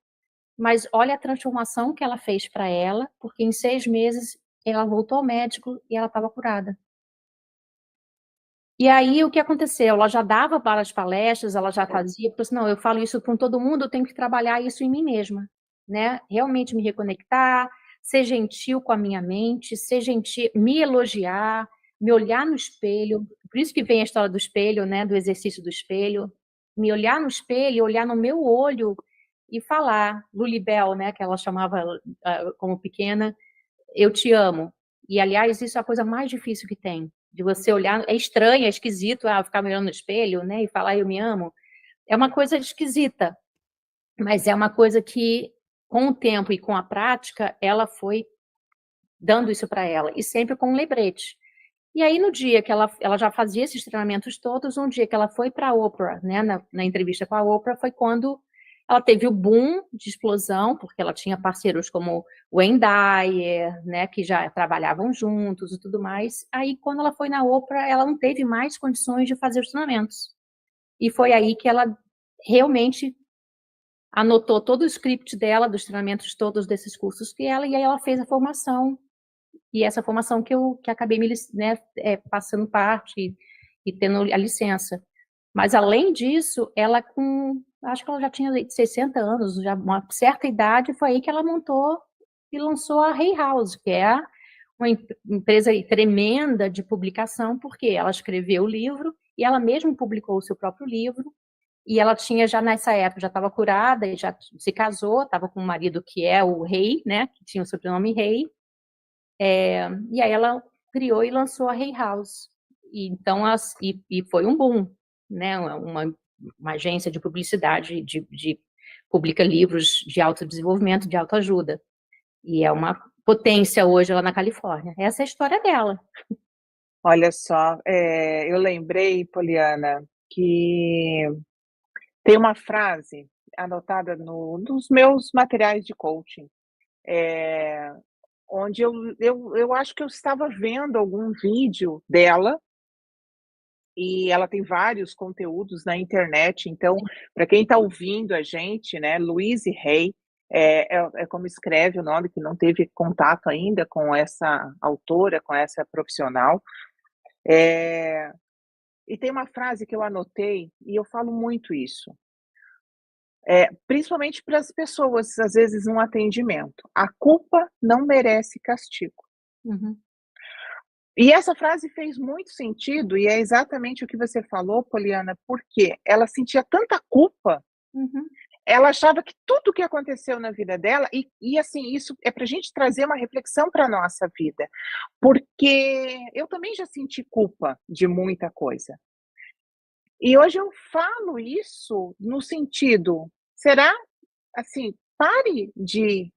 mas olha a transformação que ela fez para ela, porque em 6 meses ela voltou ao médico e ela estava curada. E aí, o que aconteceu? Ela já dava várias palestras, ela já fazia, porque assim, não, eu falo isso com todo mundo, eu tenho que trabalhar isso em mim mesma, né? Realmente me reconectar, ser gentil com a minha mente, ser gentil, me elogiar, me olhar no espelho. Por isso que vem a história do espelho, né? Do exercício do espelho. Me olhar no espelho, olhar no meu olho e falar, Lulibel, né? Que ela chamava como pequena, eu te amo. E, aliás, isso é a coisa mais difícil que tem, de você olhar, é estranho, é esquisito, ficar me olhando no espelho, né, e falar eu me amo. É uma coisa esquisita, mas é uma coisa que, com o tempo e com a prática, ela foi dando isso para ela, e sempre com um lembrete. E aí, no dia que ela já fazia esses treinamentos todos, um dia que ela foi para a Oprah, né, na entrevista com a Oprah, foi quando ela teve o boom de explosão, porque ela tinha parceiros como o Wayne Dyer, né, que já trabalhavam juntos e tudo mais. Aí, quando ela foi na Oprah, ela não teve mais condições de fazer os treinamentos. E foi aí que ela realmente anotou todo o script dela, dos treinamentos todos desses cursos que ela, e aí ela fez a formação, e essa formação que acabei me, né, passando parte e tendo a licença. Mas, além disso, ela acho que ela já tinha 60 anos, já uma certa idade, foi aí que ela montou e lançou a Hay House, que é uma empresa tremenda de publicação, porque ela escreveu o livro e ela mesma publicou o seu próprio livro, e ela tinha já nessa época, já estava curada, e já se casou, estava com um marido que é o Rei, né, que tinha o sobrenome Rei, e aí ela criou e lançou a Hay House. E, então, e foi um boom, né? Uma agência de publicidade publica livros de autodesenvolvimento, de autoajuda. E é uma potência hoje lá na Califórnia. Essa é a história dela. Olha só, eu lembrei, Poliana, que tem uma frase anotada nos meus materiais de coaching, onde eu acho que eu estava vendo algum vídeo dela, e ela tem vários conteúdos na internet, então, para quem está ouvindo a gente, né, Louise Hay, é como escreve o nome, que não teve contato ainda com essa autora, com essa profissional, e tem uma frase que eu anotei, e eu falo muito isso, principalmente para as pessoas, às vezes, num atendimento: a culpa não merece castigo. Uhum. E essa frase fez muito sentido, e é exatamente o que você falou, Poliana, porque ela sentia tanta culpa, Uhum. ela achava que tudo o que aconteceu na vida dela, e assim, isso é para a gente trazer uma reflexão para a nossa vida, porque eu também já senti culpa de muita coisa. E hoje eu falo isso no sentido, será, assim, pare de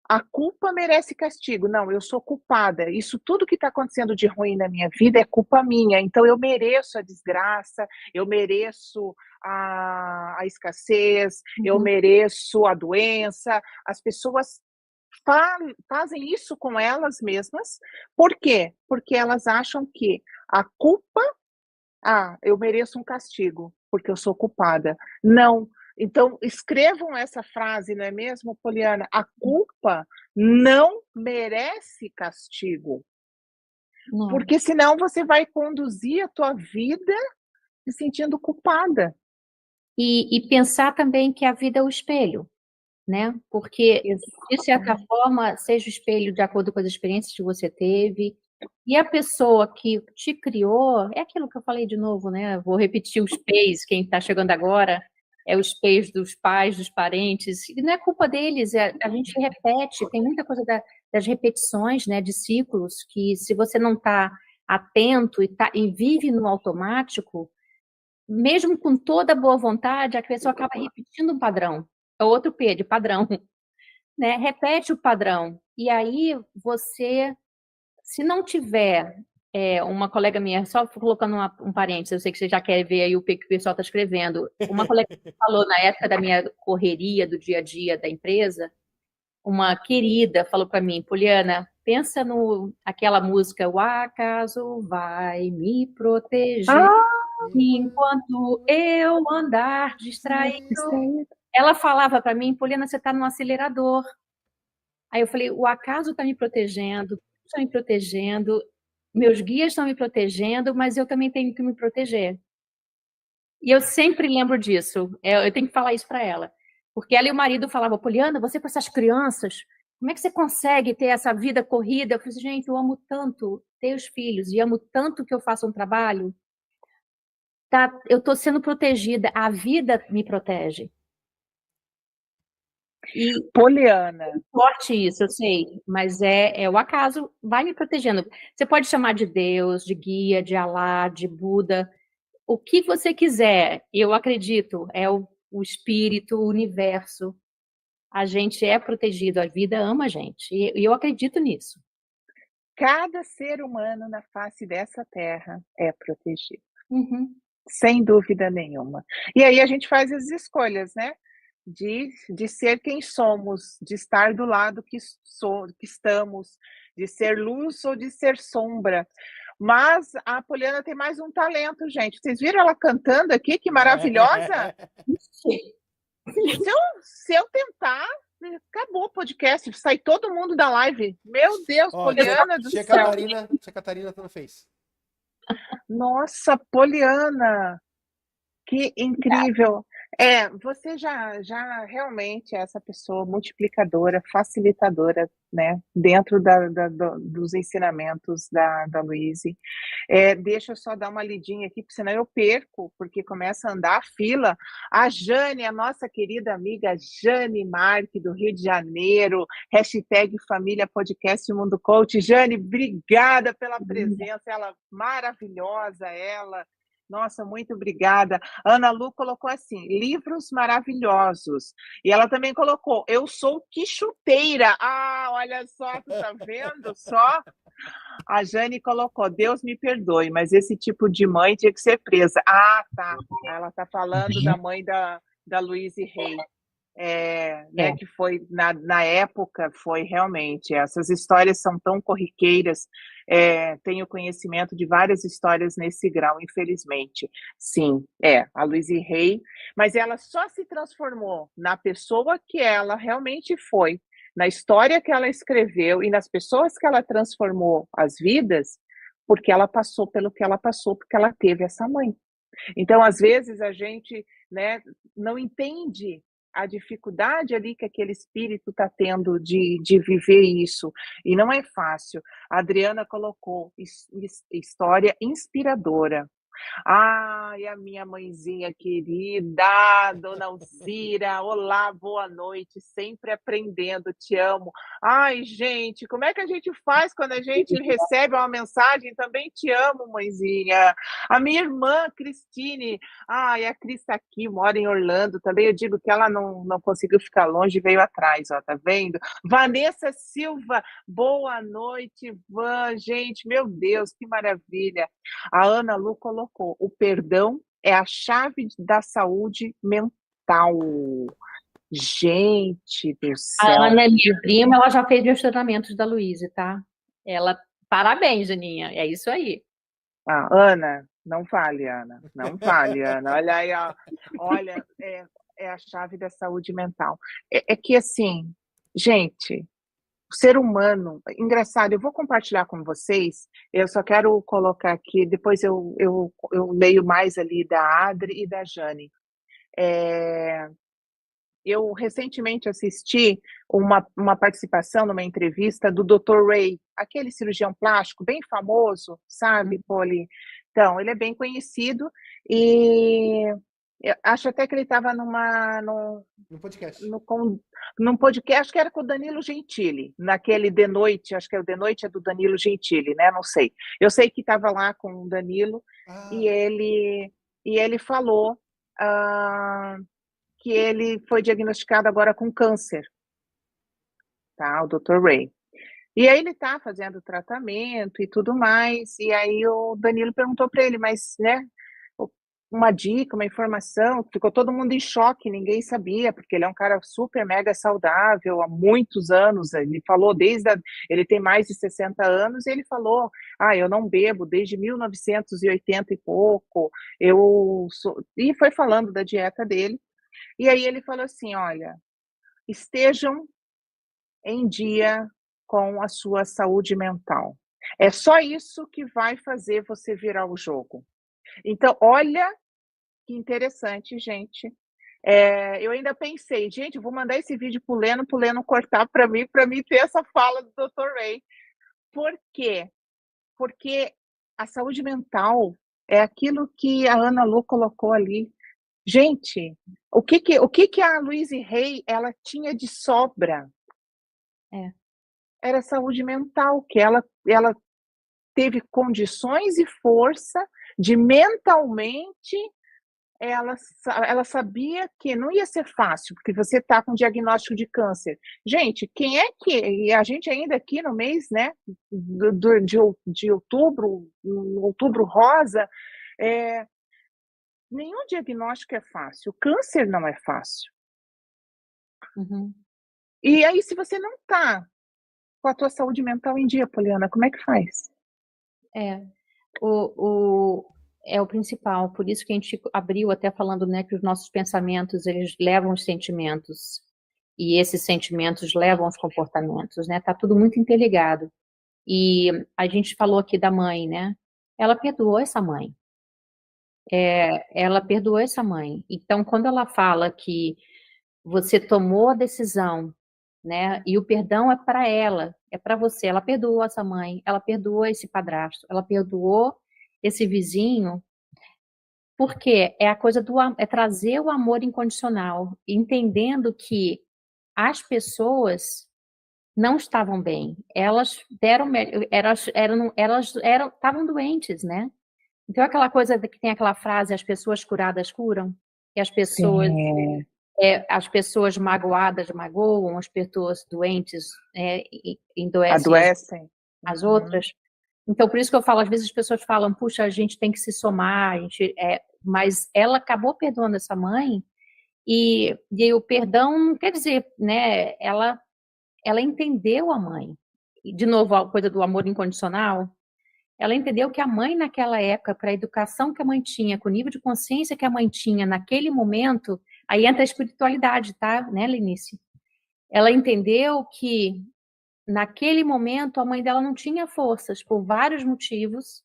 a culpa merece castigo. Não, eu sou culpada. Isso tudo que está acontecendo de ruim na minha vida é culpa minha. Então eu mereço a desgraça, eu mereço a escassez, eu mereço a doença. As pessoas fazem isso com elas mesmas. Por quê? Porque elas acham que a culpa, eu mereço um castigo, porque eu sou culpada. Não. Então, escrevam essa frase, não é mesmo, Poliana? A culpa não merece castigo. Não. Porque senão você vai conduzir a tua vida se sentindo culpada. E pensar também que a vida é o espelho, né? Porque, de certa forma, seja o espelho de acordo com as experiências que você teve, e a pessoa que te criou, é aquilo que eu falei de novo, né? Vou repetir os pais, quem está chegando agora, é os pais dos pais, dos parentes, e não é culpa deles, a gente repete, tem muita coisa das repetições, né, de ciclos, que se você não está atento e vive no automático, mesmo com toda a boa vontade, a pessoa acaba repetindo um padrão. É outro P, de padrão, né? Repete o padrão. E aí você, se não tiver, uma colega minha, só colocando um parênteses, eu sei que você já quer ver aí o que o pessoal está escrevendo. Uma colega falou na época da minha correria do dia a dia da empresa, uma querida falou para mim: Poliana, pensa aquela música, o acaso vai me proteger enquanto eu andar distraído. Ela falava para mim: Poliana, você está no acelerador. Aí eu falei: o acaso está me protegendo, está me protegendo, meus guias estão me protegendo, mas eu também tenho que me proteger. E eu sempre lembro disso, eu tenho que falar isso para ela. Porque ela e o marido falavam: Poliana, você com essas crianças, como é que você consegue ter essa vida corrida? Eu falei: gente, eu amo tanto ter os filhos e amo tanto que eu faço um trabalho. Eu estou sendo protegida, a vida me protege. E Poliana, forte isso, eu sei, mas o acaso vai me protegendo. Você pode chamar de Deus, de guia, de Alá, de Buda, o que você quiser. Eu acredito, é o espírito, o universo. A gente é protegido, a vida ama a gente, e eu acredito nisso. cada ser humano na face dessa terra é protegido. Uhum. Sem dúvida nenhuma. E aí a gente faz as escolhas, né? De ser quem somos, de estar do lado que estamos, de ser luz ou de ser sombra. Mas a Poliana tem mais um talento, gente. Vocês viram ela cantando aqui? Que maravilhosa! Se eu tentar, acabou o podcast, sai todo mundo da live. Meu Deus, Ó, Poliana do tia céu. Catarina não fez. Nossa, Poliana, que incrível. Você já realmente é essa pessoa multiplicadora, facilitadora, né, dentro dos ensinamentos da Luíse. Deixa eu só dar uma lidinha aqui, porque senão eu perco, porque começa a andar a fila. A Jane, a nossa querida amiga Jane Marque, do Rio de Janeiro, hashtag Família Podcast Mundo Coach. Jane, obrigada pela presença, ela maravilhosa, ela. Nossa, muito obrigada. Ana Lu colocou assim, livros maravilhosos. E ela também colocou, eu sou quichuteira. Ah, olha só, tu tá vendo só? A Jane colocou, Deus me perdoe, mas esse tipo de mãe tinha que ser presa. Ah, tá. Ela tá falando da mãe da Louise Hay. Né, que foi, na época, foi realmente, essas histórias são tão corriqueiras, tenho conhecimento de várias histórias nesse grau, infelizmente. Sim, a Louise Hay, mas ela só se transformou na pessoa que ela realmente foi, na história que ela escreveu e nas pessoas que ela transformou as vidas, porque ela passou pelo que ela passou, porque ela teve essa mãe. Então, às vezes, a gente, né, não entende a dificuldade ali que aquele espírito está tendo de viver isso. E não é fácil. A Adriana colocou história inspiradora. Ai, a minha mãezinha querida, dona Alzira, olá, boa noite, sempre aprendendo, te amo. Ai, gente, como é que a gente faz quando a gente recebe uma mensagem? Também te amo, mãezinha. A minha irmã, Cristine, ai, a Cris está aqui, mora em Orlando também. Eu digo que ela não conseguiu ficar longe, veio atrás, ó, tá vendo? Vanessa Silva, boa noite, Van, gente, meu Deus, que maravilha. A Ana Lu colocou, o perdão é a chave da saúde mental. Gente do A céu. Ana é minha prima, ela já fez meus treinamentos da Luíse, tá? Ela, parabéns, Janinha, é isso aí. Ah, Ana, não fale, Ana. Não fale, Ana. Olha aí, ó. Olha, é a chave da saúde mental. É que, assim, gente, o ser humano, engraçado, eu vou compartilhar com vocês, eu só quero colocar aqui, depois eu leio mais ali da Adri e da Jane. Eu recentemente assisti uma participação numa entrevista do Dr. Ray, aquele cirurgião plástico bem famoso, sabe, Poli? Então, ele é bem conhecido e eu acho até que ele estava No podcast. num podcast que era com o Danilo Gentili, naquele De Noite, acho que é o De Noite é do Danilo Gentili, né? Não sei. Eu sei que estava lá com o Danilo e ele falou que ele foi diagnosticado agora com câncer, tá? O Dr. Ray. E aí ele tá fazendo tratamento e tudo mais, e aí o Danilo perguntou para ele, mas, né, uma dica, uma informação, ficou todo mundo em choque, ninguém sabia, porque ele é um cara super mega saudável há muitos anos, ele falou ele tem mais de 60 anos, e ele falou, eu não bebo desde 1980 e pouco, e foi falando da dieta dele, e aí ele falou assim, olha, estejam em dia com a sua saúde mental. É só isso que vai fazer você virar o jogo. Então, olha que interessante, gente. Eu ainda pensei, gente, vou mandar esse vídeo pro Leno cortar para mim ter essa fala do Dr. Ray. Por quê? Porque a saúde mental é aquilo que a Ana Lu colocou ali. Gente, o que a Louise Hay ela tinha de sobra? Era saúde mental, que ela teve condições e força de mentalmente ela sabia que não ia ser fácil, porque você está com diagnóstico de câncer. Gente, quem é que, e a gente ainda aqui no mês, né, de outubro, outubro rosa, nenhum diagnóstico é fácil, o câncer não é fácil. Uhum. E aí, se você não está com a tua saúde mental em dia, Poliana, como é que faz? é o principal. Por isso que a gente abriu até falando, né, que os nossos pensamentos, eles levam os sentimentos. E esses sentimentos levam os comportamentos, né? Tá tudo muito interligado. E a gente falou aqui da mãe, né? Ela perdoou essa mãe. Ela perdoou essa mãe. Então, quando ela fala que você tomou a decisão, né? E o perdão é para ela, é para você. Ela perdoou essa mãe, ela perdoou esse padrasto, ela perdoou esse vizinho, porque é a coisa é trazer o amor incondicional, entendendo que as pessoas não estavam bem, elas estavam doentes, né? Então aquela coisa que tem aquela frase, as pessoas curadas curam, e Sim. as pessoas magoadas magoam, as pessoas doentes endoecem Adoecem. as outras. Então, por isso que eu falo, às vezes as pessoas falam, puxa, a gente tem que se somar, mas ela acabou perdoando essa mãe, e o perdão não quer dizer, né, ela entendeu a mãe. E, de novo, a coisa do amor incondicional, ela entendeu que a mãe naquela época, para a educação que a mãe tinha, com o nível de consciência que a mãe tinha naquele momento, aí entra a espiritualidade, tá, né, Lenice? Ela entendeu que naquele momento a mãe dela não tinha forças, por vários motivos,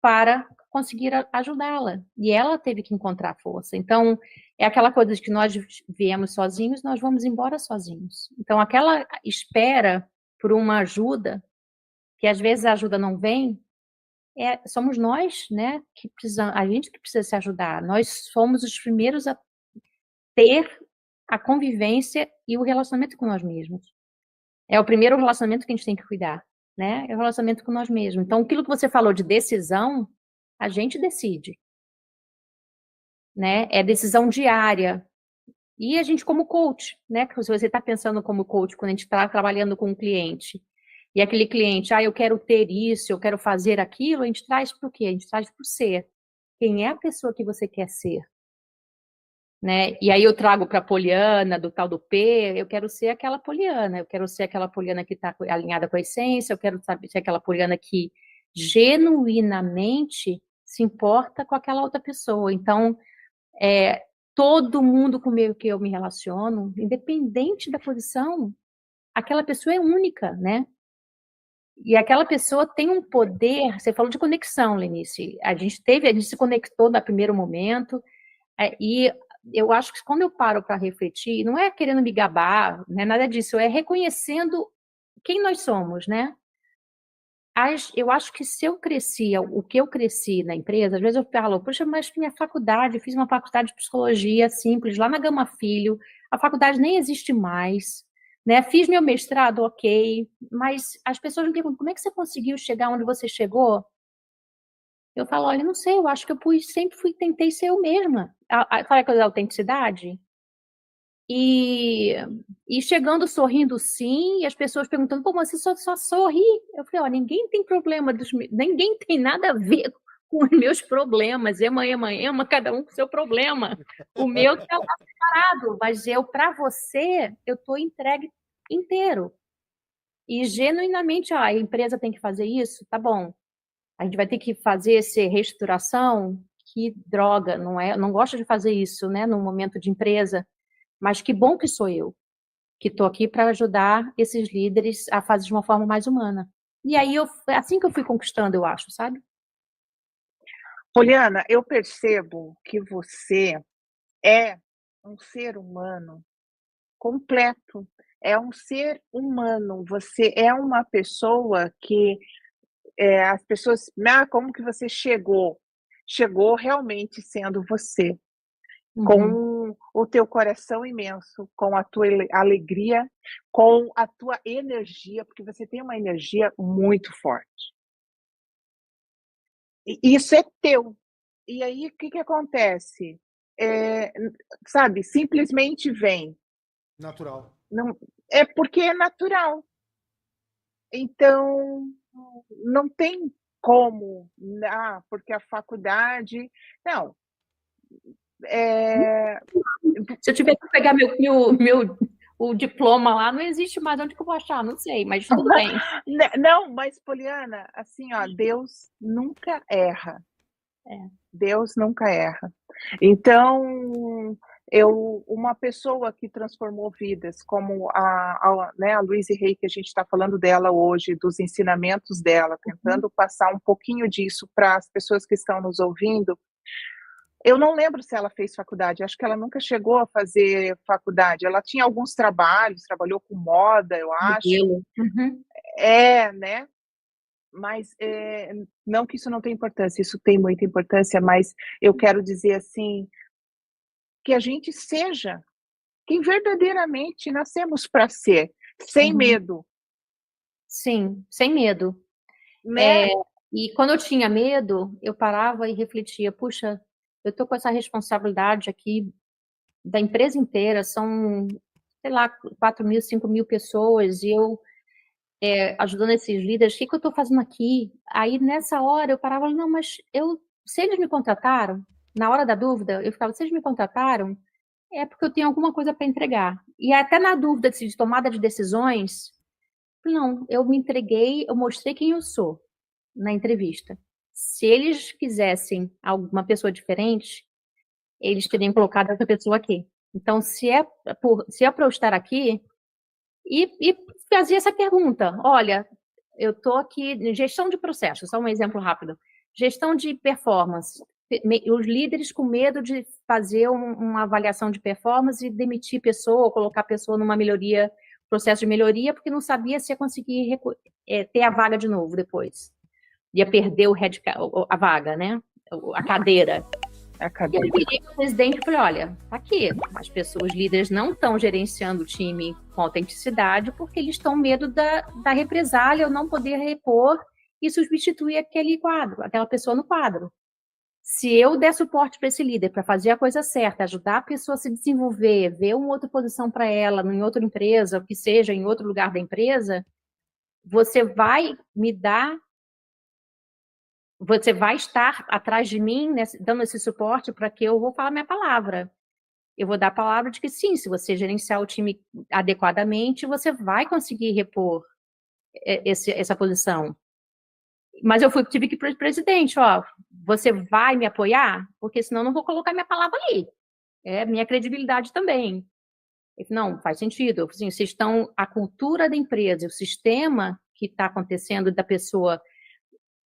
para conseguir ajudá-la. E ela teve que encontrar força. Então, é aquela coisa de que nós viemos sozinhos, nós vamos embora sozinhos. Então, aquela espera por uma ajuda, que às vezes a ajuda não vem, somos nós, né, que precisamos, a gente que precisa se ajudar. Nós somos os primeiros a ter a convivência e o relacionamento com nós mesmos. É o primeiro relacionamento que a gente tem que cuidar, né? É o relacionamento com nós mesmos. Então, aquilo que você falou de decisão, a gente decide, né? É decisão diária. E a gente como coach, né? Se você está pensando como coach, quando a gente está trabalhando com um cliente, e aquele cliente, eu quero ter isso, eu quero fazer aquilo, a gente traz para o quê? A gente traz para o ser. Quem é a pessoa que você quer ser? Né? E aí eu trago para a Poliana, do tal do P, eu quero ser aquela Poliana, eu quero ser aquela Poliana que está alinhada com a essência, eu quero ser aquela Poliana que genuinamente se importa com aquela outra pessoa. Então, todo mundo com o que eu me relaciono, independente da posição, aquela pessoa é única, né? E aquela pessoa tem um poder, você falou de conexão, Lenice, a gente se conectou no primeiro momento, e eu acho que quando eu paro para refletir, não é querendo me gabar, não é nada disso, é reconhecendo quem nós somos, né? Eu acho que se eu crescia, o que eu cresci na empresa, às vezes eu falo, poxa, mas minha faculdade, fiz uma faculdade de psicologia simples, lá na Gama Filho, a faculdade nem existe mais, né? Fiz meu mestrado, ok, mas as pessoas me perguntam, como é que você conseguiu chegar onde você chegou? Eu falo, olha, não sei, eu acho que eu tentei ser eu mesma. Fala a coisa da autenticidade. E chegando sorrindo sim, e as pessoas perguntando, pô, mas você só sorri. Eu falei, ó, ninguém tem problema, ninguém tem nada a ver com os meus problemas. Ema, cada um com seu problema. O meu tá lá separado, mas para você, eu tô entregue inteiro. E genuinamente, a empresa tem que fazer isso, tá bom. A gente vai ter que fazer essa reestruturação, que droga, não gosto de fazer isso, né, num momento de empresa, mas que bom que sou eu, que estou aqui para ajudar esses líderes a fazer de uma forma mais humana. E aí, assim que eu fui conquistando, eu acho, sabe? Poliana, eu percebo que você é um ser humano completo, é um ser humano, você é uma pessoa que as pessoas, como que você chegou? Chegou realmente sendo você, com o teu coração imenso, com a tua alegria, com a tua energia, porque você tem uma energia muito forte. E isso é teu. E aí, o que acontece? Sabe, simplesmente vem. Natural. Não, é porque é natural. Então, não tem como, porque a faculdade. Não. Se eu tiver que pegar o diploma lá, não existe mais onde que eu vou achar, não sei, mas tudo bem. Não, mas, Poliana, assim, ó, Deus nunca erra. Deus nunca erra. Então, uma pessoa que transformou vidas, como né, a Louise Hay, que a gente está falando dela hoje, dos ensinamentos dela, tentando passar um pouquinho disso para as pessoas que estão nos ouvindo. Eu não lembro se ela fez faculdade, acho que ela nunca chegou a fazer faculdade. Ela tinha alguns trabalhos, trabalhou com moda, eu acho. Uhum. Né? Mas não que isso não tenha importância, isso tem muita importância, mas eu quero dizer assim, que a gente seja quem verdadeiramente nascemos para ser, sem medo. Sim, sem medo. Né? E quando eu tinha medo, eu parava e refletia, puxa, eu estou com essa responsabilidade aqui da empresa inteira, são, sei lá, 4.000, 5.000 pessoas, e eu ajudando esses líderes, o que eu estou fazendo aqui? Aí, nessa hora, eu parava, não, mas se eles me contrataram, na hora da dúvida, eu ficava, se eles me contrataram, é porque eu tenho alguma coisa para entregar. E até na dúvida de tomada de decisões, não, eu me entreguei, eu mostrei quem eu sou na entrevista. Se eles quisessem alguma pessoa diferente, eles teriam colocado essa pessoa aqui. Então, se é para eu estar aqui, e fazia essa pergunta, olha, eu estou aqui, gestão de processo, só um exemplo rápido, gestão de performance, os líderes com medo de fazer uma avaliação de performance e demitir pessoa, ou colocar pessoa numa melhoria, processo de melhoria, porque não sabia se ia conseguir ter a vaga de novo depois. Ia perder a vaga, né? A cadeira. E eu virei para o presidente e falei, olha, tá aqui, as pessoas, os líderes não estão gerenciando o time com autenticidade porque eles estão medo da represália, eu não poder repor e substituir aquela pessoa no quadro. Se eu der suporte para esse líder, para fazer a coisa certa, ajudar a pessoa a se desenvolver, ver uma outra posição para ela, em outra empresa, o que seja, em outro lugar da empresa, você vai me dar... Você vai estar atrás de mim, né, dando esse suporte para que eu vou falar minha palavra. Eu vou dar a palavra de que sim, se você gerenciar o time adequadamente, você vai conseguir repor essa posição. Mas eu tive que ir para o presidente, ó, você vai me apoiar? Porque senão eu não vou colocar minha palavra ali. É minha credibilidade também. Ele falou, não, faz sentido. Eu falei, vocês estão, a cultura da empresa, o sistema que está acontecendo da pessoa...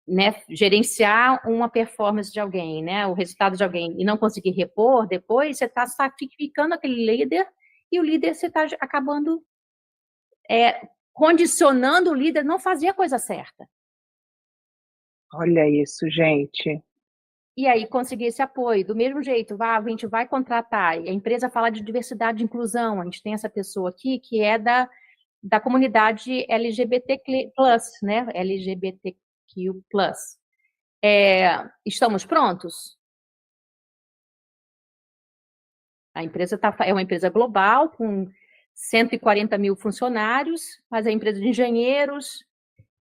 Né, gerenciar uma performance de alguém, né, o resultado de alguém, e não conseguir repor depois, você está sacrificando aquele líder, e o líder você está acabando condicionando o líder a não fazer a coisa certa. Olha isso, gente. E aí conseguir esse apoio. Do mesmo jeito, a gente vai contratar, e a empresa fala de diversidade e inclusão, a gente tem essa pessoa aqui que é da comunidade LGBTQ+, né, LGBTQ+. Estamos prontos? A empresa é uma empresa global, com 140 mil funcionários, mas é empresa de engenheiros,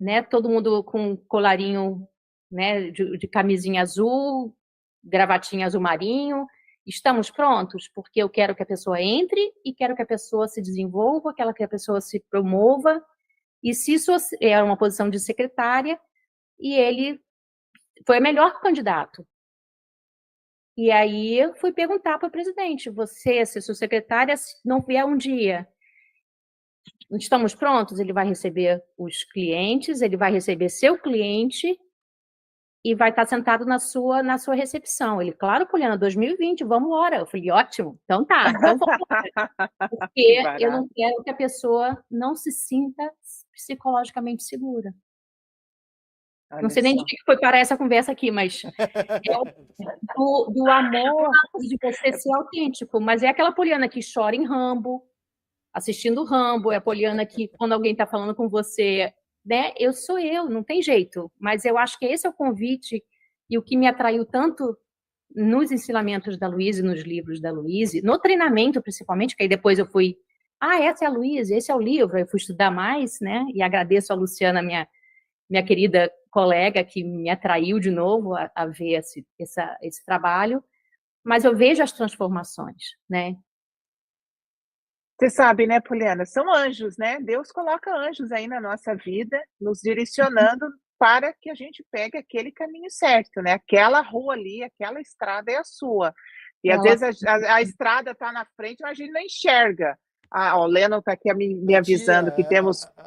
né, todo mundo com colarinho, né, de camisinha azul, gravatinha azul marinho. Estamos prontos? Porque eu quero que a pessoa entre e quero que a pessoa se desenvolva, quero que a pessoa se promova, e se isso é uma posição de secretária, e ele foi o melhor candidato. E aí eu fui perguntar para o presidente, se sua secretária não vier um dia, estamos prontos? Ele vai receber os clientes, ele vai receber seu cliente e vai estar sentado na sua recepção. Ele, claro, Poliana, 2020, vamos embora. Eu falei, ótimo, então tá, então vamos embora. Porque eu não quero que a pessoa não se sinta psicologicamente segura. Olha, não sei nem de que foi parar essa conversa aqui, mas do amor de você ser autêntico. Mas é aquela Poliana que chora em Rambo, assistindo Rambo, é a Poliana que, quando alguém está falando com você, né, eu sou eu, não tem jeito. Mas eu acho que esse é o convite, e o que me atraiu tanto nos ensinamentos da Louise, nos livros da Louise, no treinamento principalmente, que aí depois eu fui, essa é a Louise, esse é o livro, eu fui estudar mais, né, e agradeço a Luciana, minha querida colega, que me atraiu de novo a ver esse trabalho, mas eu vejo as transformações, né? Você sabe, né, Poliana, são anjos, né? Deus coloca anjos aí na nossa vida, nos direcionando para que a gente pegue aquele caminho certo, né? Aquela rua ali, aquela estrada é a sua. E às Ela vezes a estrada está na frente, mas a gente não enxerga. Ah, ó, o Lennon está aqui me A tia, avisando que a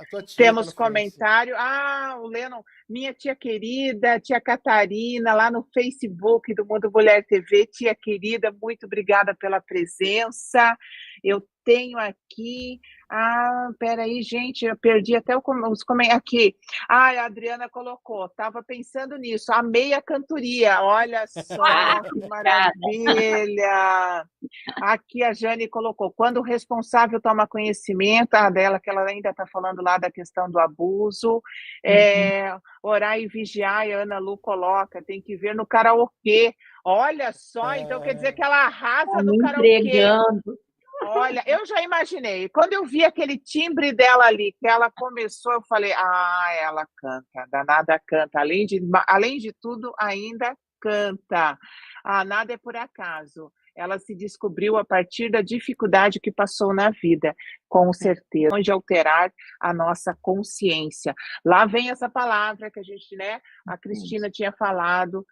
tua tia tá temos na frente. comentário. Ah, o Lennon, minha tia querida, tia Catarina, lá no Facebook do Mundo Mulher TV, tia querida, muito obrigada pela presença. Eu tenho aqui. Ah, peraí, gente, eu perdi até os comentários. Aqui. Ah, a Adriana colocou, estava pensando nisso, amei a cantoria, olha só que obrigada. maravilha. Aqui a Jane colocou, quando o responsável toma conhecimento, a dela, que ela ainda está falando lá da questão do abuso, orar e vigiar, e a Ana Lu coloca, tem que ver no karaokê. Olha só, então quer dizer que ela arrasa no me karaokê. entregando. Olha, eu já imaginei. Quando eu vi aquele timbre dela ali, que ela começou, eu falei, ah, ela canta, danada canta. Além de tudo, ainda canta. Ah, nada é por acaso. Ela se descobriu a partir da dificuldade que passou na vida, com certeza, de alterar a nossa consciência. Lá vem essa palavra que a gente, né, a Cristina tinha falado,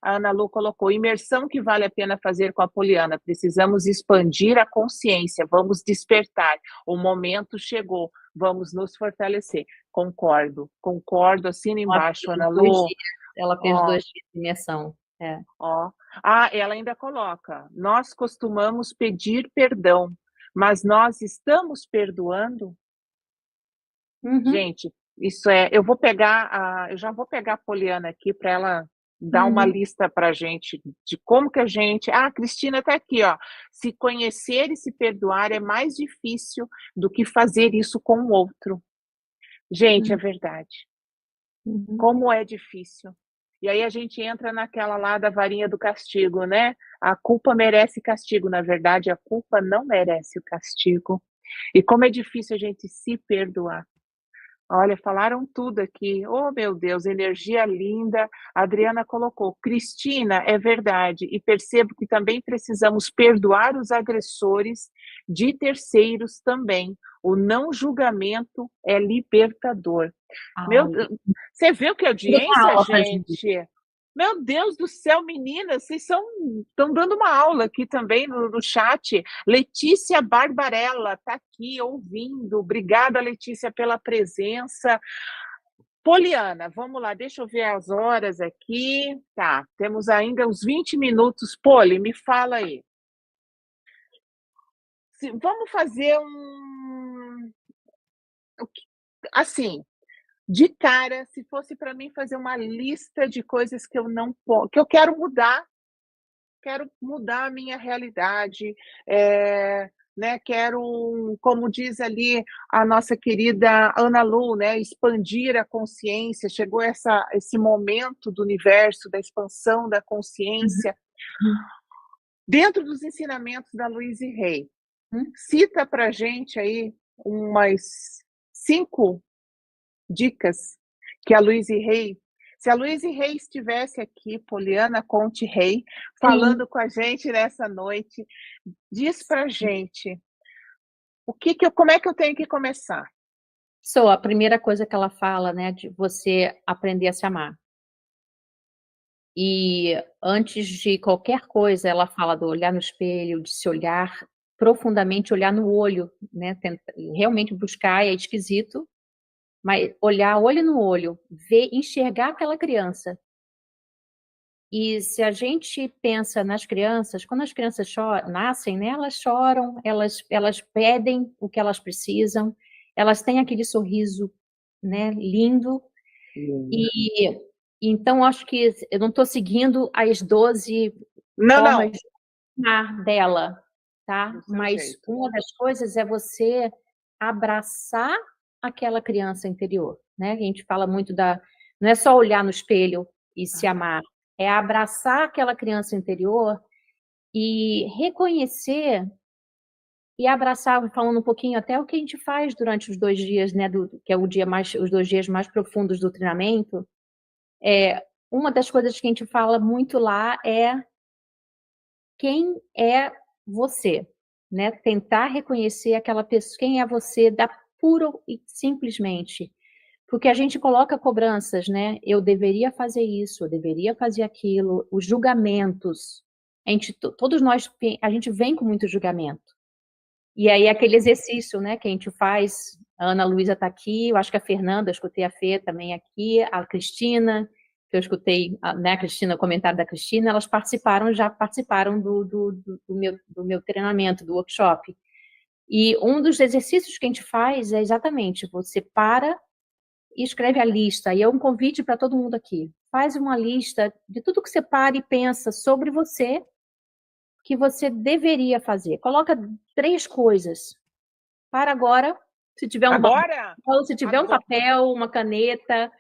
a Ana Lu colocou, imersão que vale a pena fazer com a Poliana, precisamos expandir a consciência, vamos despertar, o momento chegou, vamos nos fortalecer. Concordo, assina embaixo, Ana Lu. Ela fez 2 dias de imersão. Ó. Ah, ela ainda coloca, nós costumamos pedir perdão, mas nós estamos perdoando? Gente, isso eu já vou pegar a Poliana aqui para ela dar uma lista para a gente de como que a gente. Ah, a Cristina está aqui, ó. Se conhecer e se perdoar é mais difícil do que fazer isso com o outro. Gente, é verdade. Como é difícil. E aí a gente entra naquela lá da varinha do castigo, né? A culpa merece castigo. Na verdade, a culpa não merece o castigo. E como é difícil a gente se perdoar. Olha, falaram tudo aqui. Oh, meu Deus, energia linda. A Adriana colocou. Cristina, é verdade. E percebo que também precisamos perdoar os agressores de terceiros também. O não julgamento é libertador. Meu, você viu que audiência, gente? Meu Deus do céu, meninas, vocês estão dando uma aula aqui também no chat. Letícia Barbarella está aqui ouvindo. Obrigada, Letícia, pela presença. Poliana, vamos lá, deixa eu ver as horas aqui. Tá, temos ainda uns 20 minutos. Poli, me fala aí. Vamos fazer assim, de cara, se fosse para mim fazer uma lista de coisas que eu não que eu quero mudar a minha realidade, né, quero, como diz ali a nossa querida Ana Lu, né, expandir a consciência, chegou esse momento do universo, da expansão da consciência, dentro dos ensinamentos da Louise Hay. Cita para a gente aí umas 5 dicas que a Louise Hay, se a Louise Hay estivesse aqui, Poliana Conte Hay, falando com a gente nessa noite, diz pra gente como é que eu tenho que começar? A primeira coisa que ela fala, né, de você aprender a se amar. E antes de qualquer coisa, ela fala do olhar no espelho, de se olhar profundamente, olhar no olho, né, realmente buscar, é esquisito, mas olhar olho no olho, ver, enxergar aquela criança. E se a gente pensa nas crianças, quando as crianças nascem, né, elas choram, elas pedem o que elas precisam, elas têm aquele sorriso, né, lindo. E então acho que eu não estou seguindo as 12 formas de amar dela, tá? Mas uma das coisas é você abraçar aquela criança interior, né? A gente fala muito não é só olhar no espelho e se amar, é abraçar aquela criança interior e reconhecer e abraçar, falando um pouquinho até o que a gente faz durante os 2 dias, né, que é os 2 dias mais profundos do treinamento. Uma das coisas que a gente fala muito lá é quem é você, né? Tentar reconhecer aquela pessoa, quem é você, puro e simplesmente. Porque a gente coloca cobranças, né? Eu deveria fazer isso, eu deveria fazer aquilo, os julgamentos. Todos nós, a gente vem com muito julgamento. E aí aquele exercício, né, que a gente faz, a Ana Luísa está aqui, eu acho que a Fernanda, eu escutei a Fê também aqui, a Cristina, que eu escutei, né, a Cristina, o comentário da Cristina, elas já participaram do meu treinamento, do workshop. E um dos exercícios que a gente faz é exatamente, você para e escreve a lista, e é um convite para todo mundo aqui. Faz uma lista de tudo que você para e pensa sobre você, que você deveria fazer. Coloca 3 coisas. Para agora, se tiver um papel, uma caneta,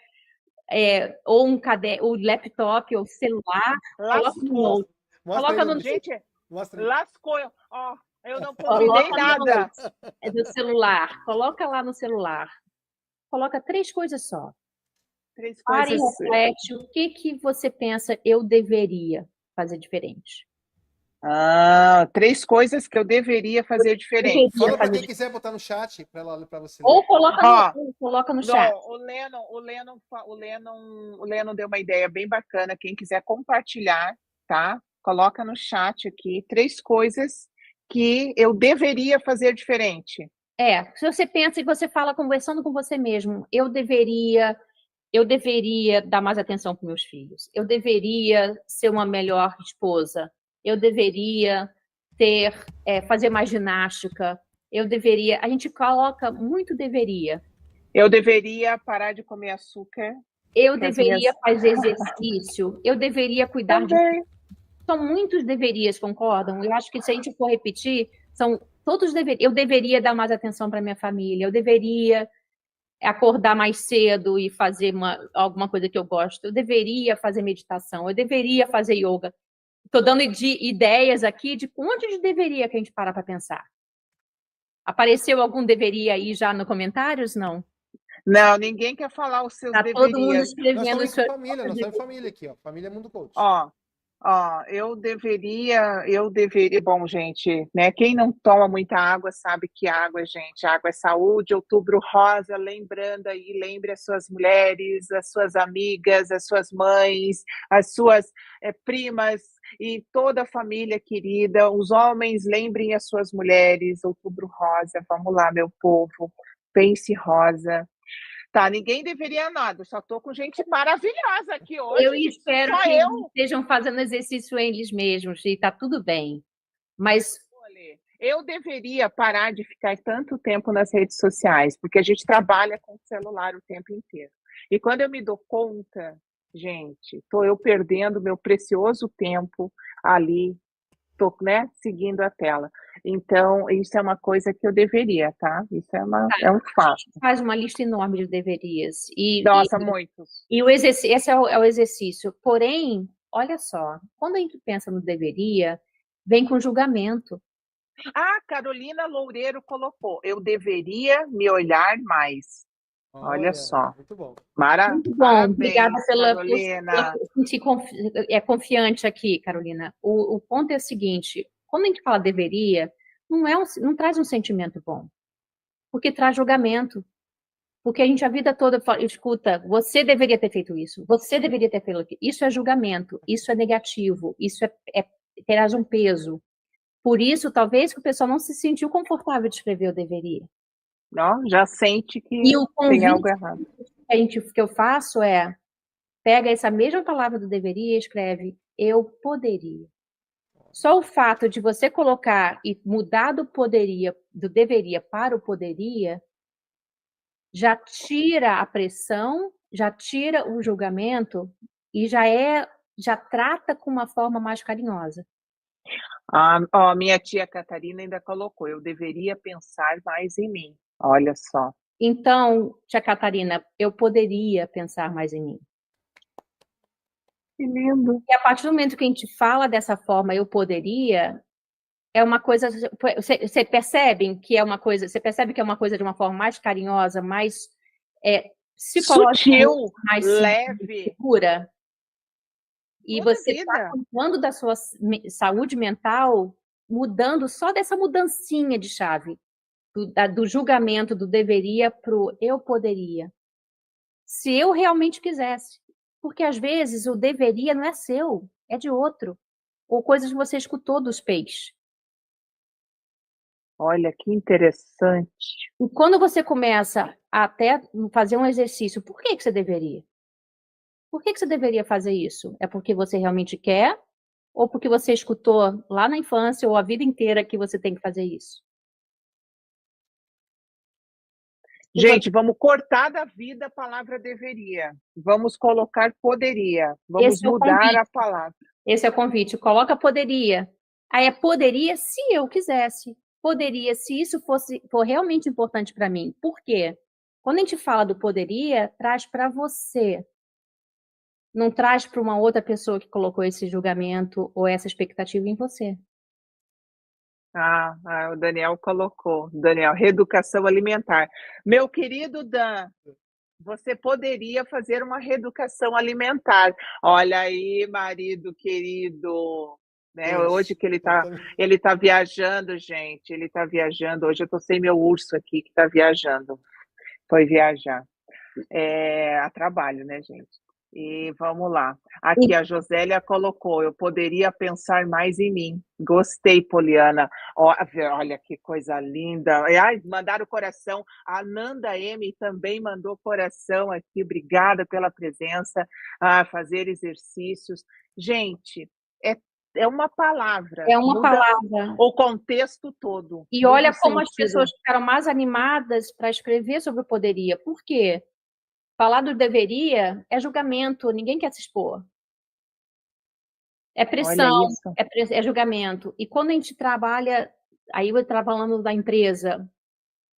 ou um caderno, ou laptop, ou celular, coloca no outro. Coloca no... Gente, lascou. Ó, eu não convidei nada. É do celular. Coloca lá no celular. Coloca 3 coisas só. 3 coisas. Pare e reflete o que você pensa eu deveria fazer diferente. 3 coisas que eu deveria fazer diferente. Fala para quem quiser botar no chat para você. Ou coloca no chat. O Lennon deu uma ideia bem bacana. Quem quiser compartilhar, tá? Coloca no chat aqui 3 coisas que eu deveria fazer diferente. Se você pensa e você fala conversando com você mesmo, eu deveria dar mais atenção para meus filhos. Eu deveria ser uma melhor esposa. Eu deveria fazer mais ginástica. A gente coloca muito deveria. Eu deveria parar de comer açúcar. Eu deveria fazer exercício. Eu deveria cuidar de mim. São muitos deverias, concordam? Eu acho que se a gente for repetir, são todos deveriam. Eu deveria dar mais atenção para minha família. Eu deveria acordar mais cedo e fazer alguma coisa que eu gosto. Eu deveria fazer meditação. Eu deveria fazer yoga. Estou dando ideias aqui de onde de deveria que a gente parar para pensar. Apareceu algum deveria aí já nos comentários? Não? Não, ninguém quer falar os seus deverias. Todo mundo escrevendo. Nós estamos em família aqui, ó. Família Mundo Coach. Eu deveria, bom, gente, né, quem não toma muita água sabe que água, gente, água é saúde. Outubro Rosa, lembrando aí, lembre as suas mulheres, as suas amigas, as suas mães, as suas primas e toda a família querida. Os homens, lembrem as suas mulheres. Outubro Rosa, vamos lá, meu povo, pense rosa. Tá, ninguém deveria nada, só tô com gente maravilhosa aqui hoje. Eu espero que eles estejam fazendo exercício eles mesmos, e tá tudo bem. Mas eu deveria parar de ficar tanto tempo nas redes sociais, porque a gente trabalha com o celular o tempo inteiro. E quando eu me dou conta, gente, tô eu perdendo meu precioso tempo ali, tô, né, seguindo a tela. Então, isso é uma coisa que eu deveria, tá? Isso é um fato. Faz uma lista enorme de deverias. Nossa, muitos. E esse é o exercício. Porém, olha só, quando a gente pensa no deveria, vem com julgamento. Carolina Loureiro colocou, eu deveria me olhar mais. Olha só. Muito bom. Muito bom. Parabéns, obrigada pela Carolina. Confiante aqui, Carolina. O ponto é o seguinte, quando a gente fala deveria, não traz um sentimento bom, porque traz julgamento. Porque a gente a vida toda escuta, você deveria ter feito isso, você deveria ter feito aquilo. Isso é julgamento, isso é negativo, isso traz um peso. Por isso, talvez que o pessoal não se sentiu confortável de escrever o deveria. Não, já sente que tem algo errado. Que eu faço pega essa mesma palavra do deveria e escreve eu poderia. Só o fato de você colocar e mudar do deveria para o poderia, já tira a pressão, já tira o julgamento e já trata com uma forma mais carinhosa. Minha tia Catarina ainda colocou, eu deveria pensar mais em mim. Olha só. Então, tia Catarina, eu poderia pensar mais em mim. Que lindo. E a partir do momento que a gente fala dessa forma, eu poderia, é uma coisa. Você percebe que é uma coisa de uma forma mais carinhosa, mais sutil, mais leve, segura. E você está cuidando da sua saúde mental, mudando só dessa mudancinha de chave, do julgamento do deveria para o eu poderia. se eu realmente quisesse. Porque, às vezes, o deveria não é seu, é de outro. Ou coisas que você escutou dos peixes. Olha que interessante. E quando você começa a até fazer um exercício, por que você deveria? Por que você deveria fazer isso? É porque você realmente quer? Ou porque você escutou lá na infância ou a vida inteira que você tem que fazer isso? Gente, vamos cortar da vida a palavra deveria. Vamos colocar poderia. Vamos Esse é o mudar convite. a palavra. Esse é o convite. Coloca poderia. Aí é poderia se eu quisesse. Poderia se isso for realmente importante para mim. Por quê? Quando a gente fala do poderia, traz para você. Não traz para uma outra pessoa que colocou esse julgamento ou essa expectativa em você. O Daniel colocou. Daniel, reeducação alimentar. Meu querido Dan, você poderia fazer uma reeducação alimentar. Olha aí, marido querido. Né? Hoje que ele tá viajando, gente. Ele tá viajando. Hoje eu tô sem meu urso aqui que tá viajando. Foi viajar. A trabalho, né, gente? E vamos lá. Aqui a Josélia colocou, eu poderia pensar mais em mim. Gostei, Poliana. Olha que coisa linda. Ai, mandaram coração. A Nanda M também mandou coração aqui. Obrigada pela presença. Fazer exercícios. Gente, é uma palavra. É uma Muda palavra. o contexto todo. E olha como as sentido. pessoas ficaram mais animadas para escrever sobre o poderia. Por quê? Falar do deveria é julgamento, ninguém quer se expor. É pressão, é julgamento. E quando a gente trabalha, aí eu estava falando da empresa,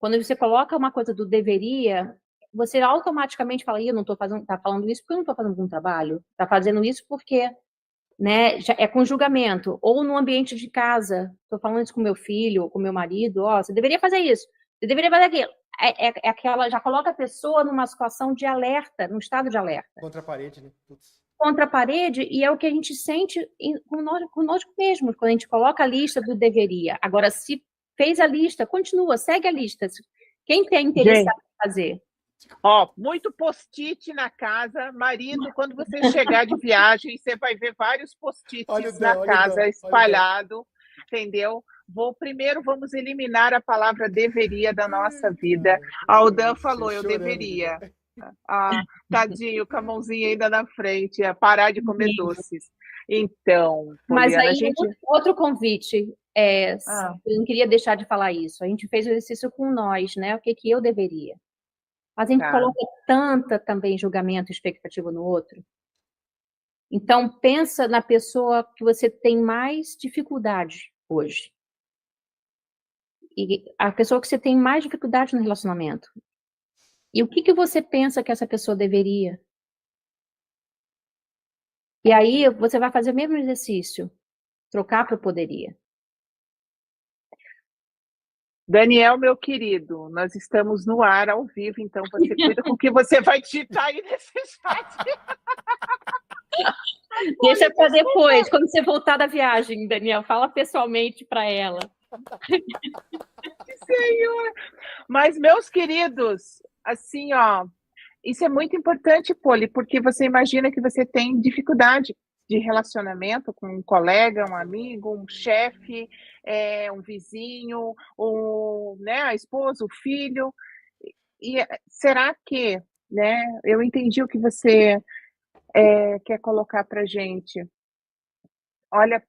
quando você coloca uma coisa do deveria, você automaticamente fala, eu não estou falando isso porque eu não estou fazendo um trabalho, está fazendo isso porque, né, é com julgamento. Ou no ambiente de casa, estou falando isso com meu filho, com meu marido, você deveria fazer isso, você deveria fazer aquilo. É aquela, já coloca a pessoa numa situação de alerta, num estado de alerta. Contra a parede, né? Putz. Contra a parede, e é o que a gente sente conosco mesmo, quando a gente coloca a lista do deveria. Agora, se fez a lista, continua, segue a lista. Quem tem interesse em fazer? Muito post-it na casa. Marido, quando você chegar de viagem, você vai ver vários post-its na casa espalhado, entendeu? Primeiro vamos eliminar a palavra deveria da nossa vida. O Dan falou, eu deveria. Tadinho, com a mãozinha ainda na frente, parar de comer doces. Então, mas Poliana, aí outro convite, eu não queria deixar de falar isso. A gente fez o exercício com nós, né? O que eu deveria. Mas a gente coloca tanta também julgamento e expectativa no outro. Então, pensa na pessoa que você tem mais dificuldade hoje. E a pessoa que você tem mais dificuldade no relacionamento. E o que você pensa que essa pessoa deveria? E aí você vai fazer o mesmo exercício. Trocar para o poderia. Daniel, meu querido, nós estamos no ar, ao vivo, então você cuida com o que você vai digitar aí nesse chat. Deixa para depois, quando você voltar da viagem, Daniel, fala pessoalmente para ela. Senhor! Mas, meus queridos, assim, isso é muito importante, Poli, porque você imagina que você tem dificuldade de relacionamento com um colega, um amigo, um chefe, um vizinho, né, a esposa, o filho. E será que, né, eu entendi o que você quer colocar para gente. Olha,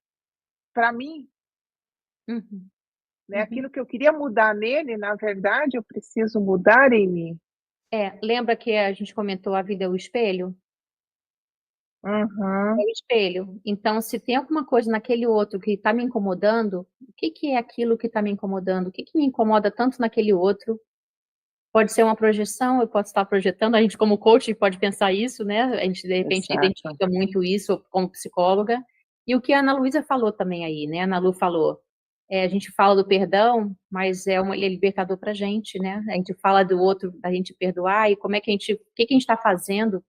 para mim, né, aquilo que eu queria mudar nele, na verdade, eu preciso mudar em mim. Lembra que a gente comentou a vida é o espelho? É o espelho. Então, se tem alguma coisa naquele outro que está me incomodando, o que é aquilo que está me incomodando? O que me incomoda tanto naquele outro? Pode ser uma projeção, eu posso estar projetando, a gente como coach pode pensar isso, né? A gente, de repente, identifica muito isso como psicóloga. E o que a Ana Luísa falou também aí, né? A Ana Lu falou, a gente fala do perdão, mas ele é libertador para a gente, né? A gente fala do outro, da gente perdoar, e como é que o que a gente está fazendo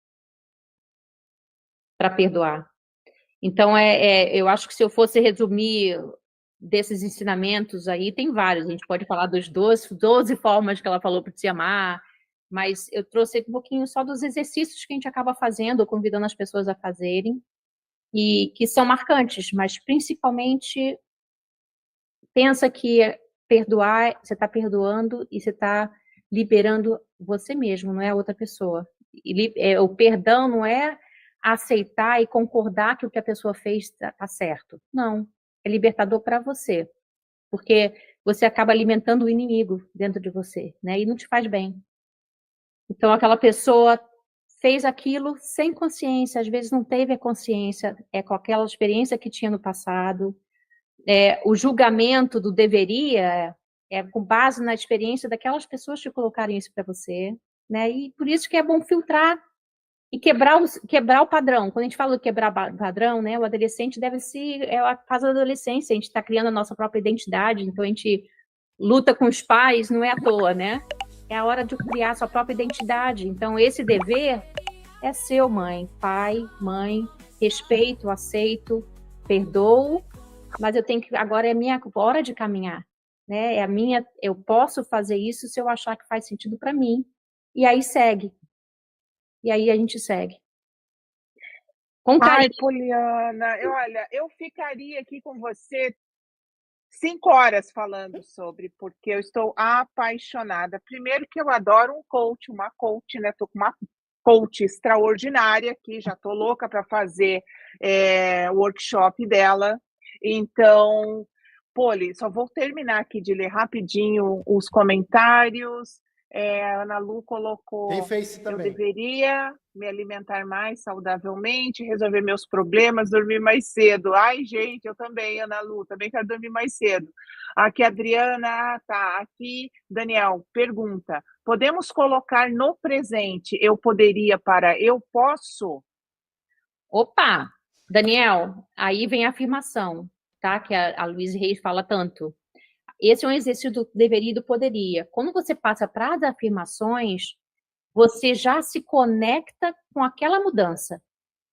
para perdoar? Então, eu acho que se eu fosse resumir desses ensinamentos aí, tem vários, a gente pode falar dos 12 formas que ela falou para te amar, mas eu trouxe um pouquinho só dos exercícios que a gente acaba fazendo, convidando as pessoas a fazerem, e que são marcantes, mas principalmente pensa que perdoar, você está perdoando e você está liberando você mesmo, não é a outra pessoa. O perdão não é aceitar e concordar que o que a pessoa fez está certo. Não, é libertador para você, porque você acaba alimentando o inimigo dentro de você, né? E não te faz bem. Então, aquela pessoa fez aquilo sem consciência, às vezes não teve a consciência, com aquela experiência que tinha no passado. O julgamento do deveria é com base na experiência daquelas pessoas que colocaram isso para você, né? E por isso que é bom filtrar e quebrar o padrão. Quando a gente fala de quebrar padrão, né? O adolescente é a fase da adolescência, a gente está criando a nossa própria identidade, então a gente luta com os pais, não é à toa, né? É a hora de criar a sua própria identidade. Então, esse dever é seu, mãe, pai, mãe, respeito, aceito, perdoo, mas agora é a minha hora de caminhar, né? Eu posso fazer isso se eu achar que faz sentido para mim. E aí segue. E aí a gente segue. Com carinho. Ai, Poliana, olha, eu ficaria aqui com você 5 horas falando sobre, porque eu estou apaixonada. Primeiro que eu adoro uma coach, né? Tô com uma coach extraordinária aqui, já tô louca para fazer o workshop dela. Então, Poli, só vou terminar aqui de ler rapidinho os comentários. A Ana Lu colocou: Tem Face eu também. deveria me alimentar mais saudavelmente, resolver meus problemas, dormir mais cedo. Ai, gente, eu também, Ana Lu, também quero dormir mais cedo. Aqui, Adriana, tá. Aqui, Daniel, pergunta: podemos colocar no presente eu poderia para eu posso? Opa! Daniel, aí vem a afirmação, tá? Que a Louise Hay fala tanto. Esse é um exercício do deveria e do poderia. Quando você passa para as afirmações, você já se conecta com aquela mudança.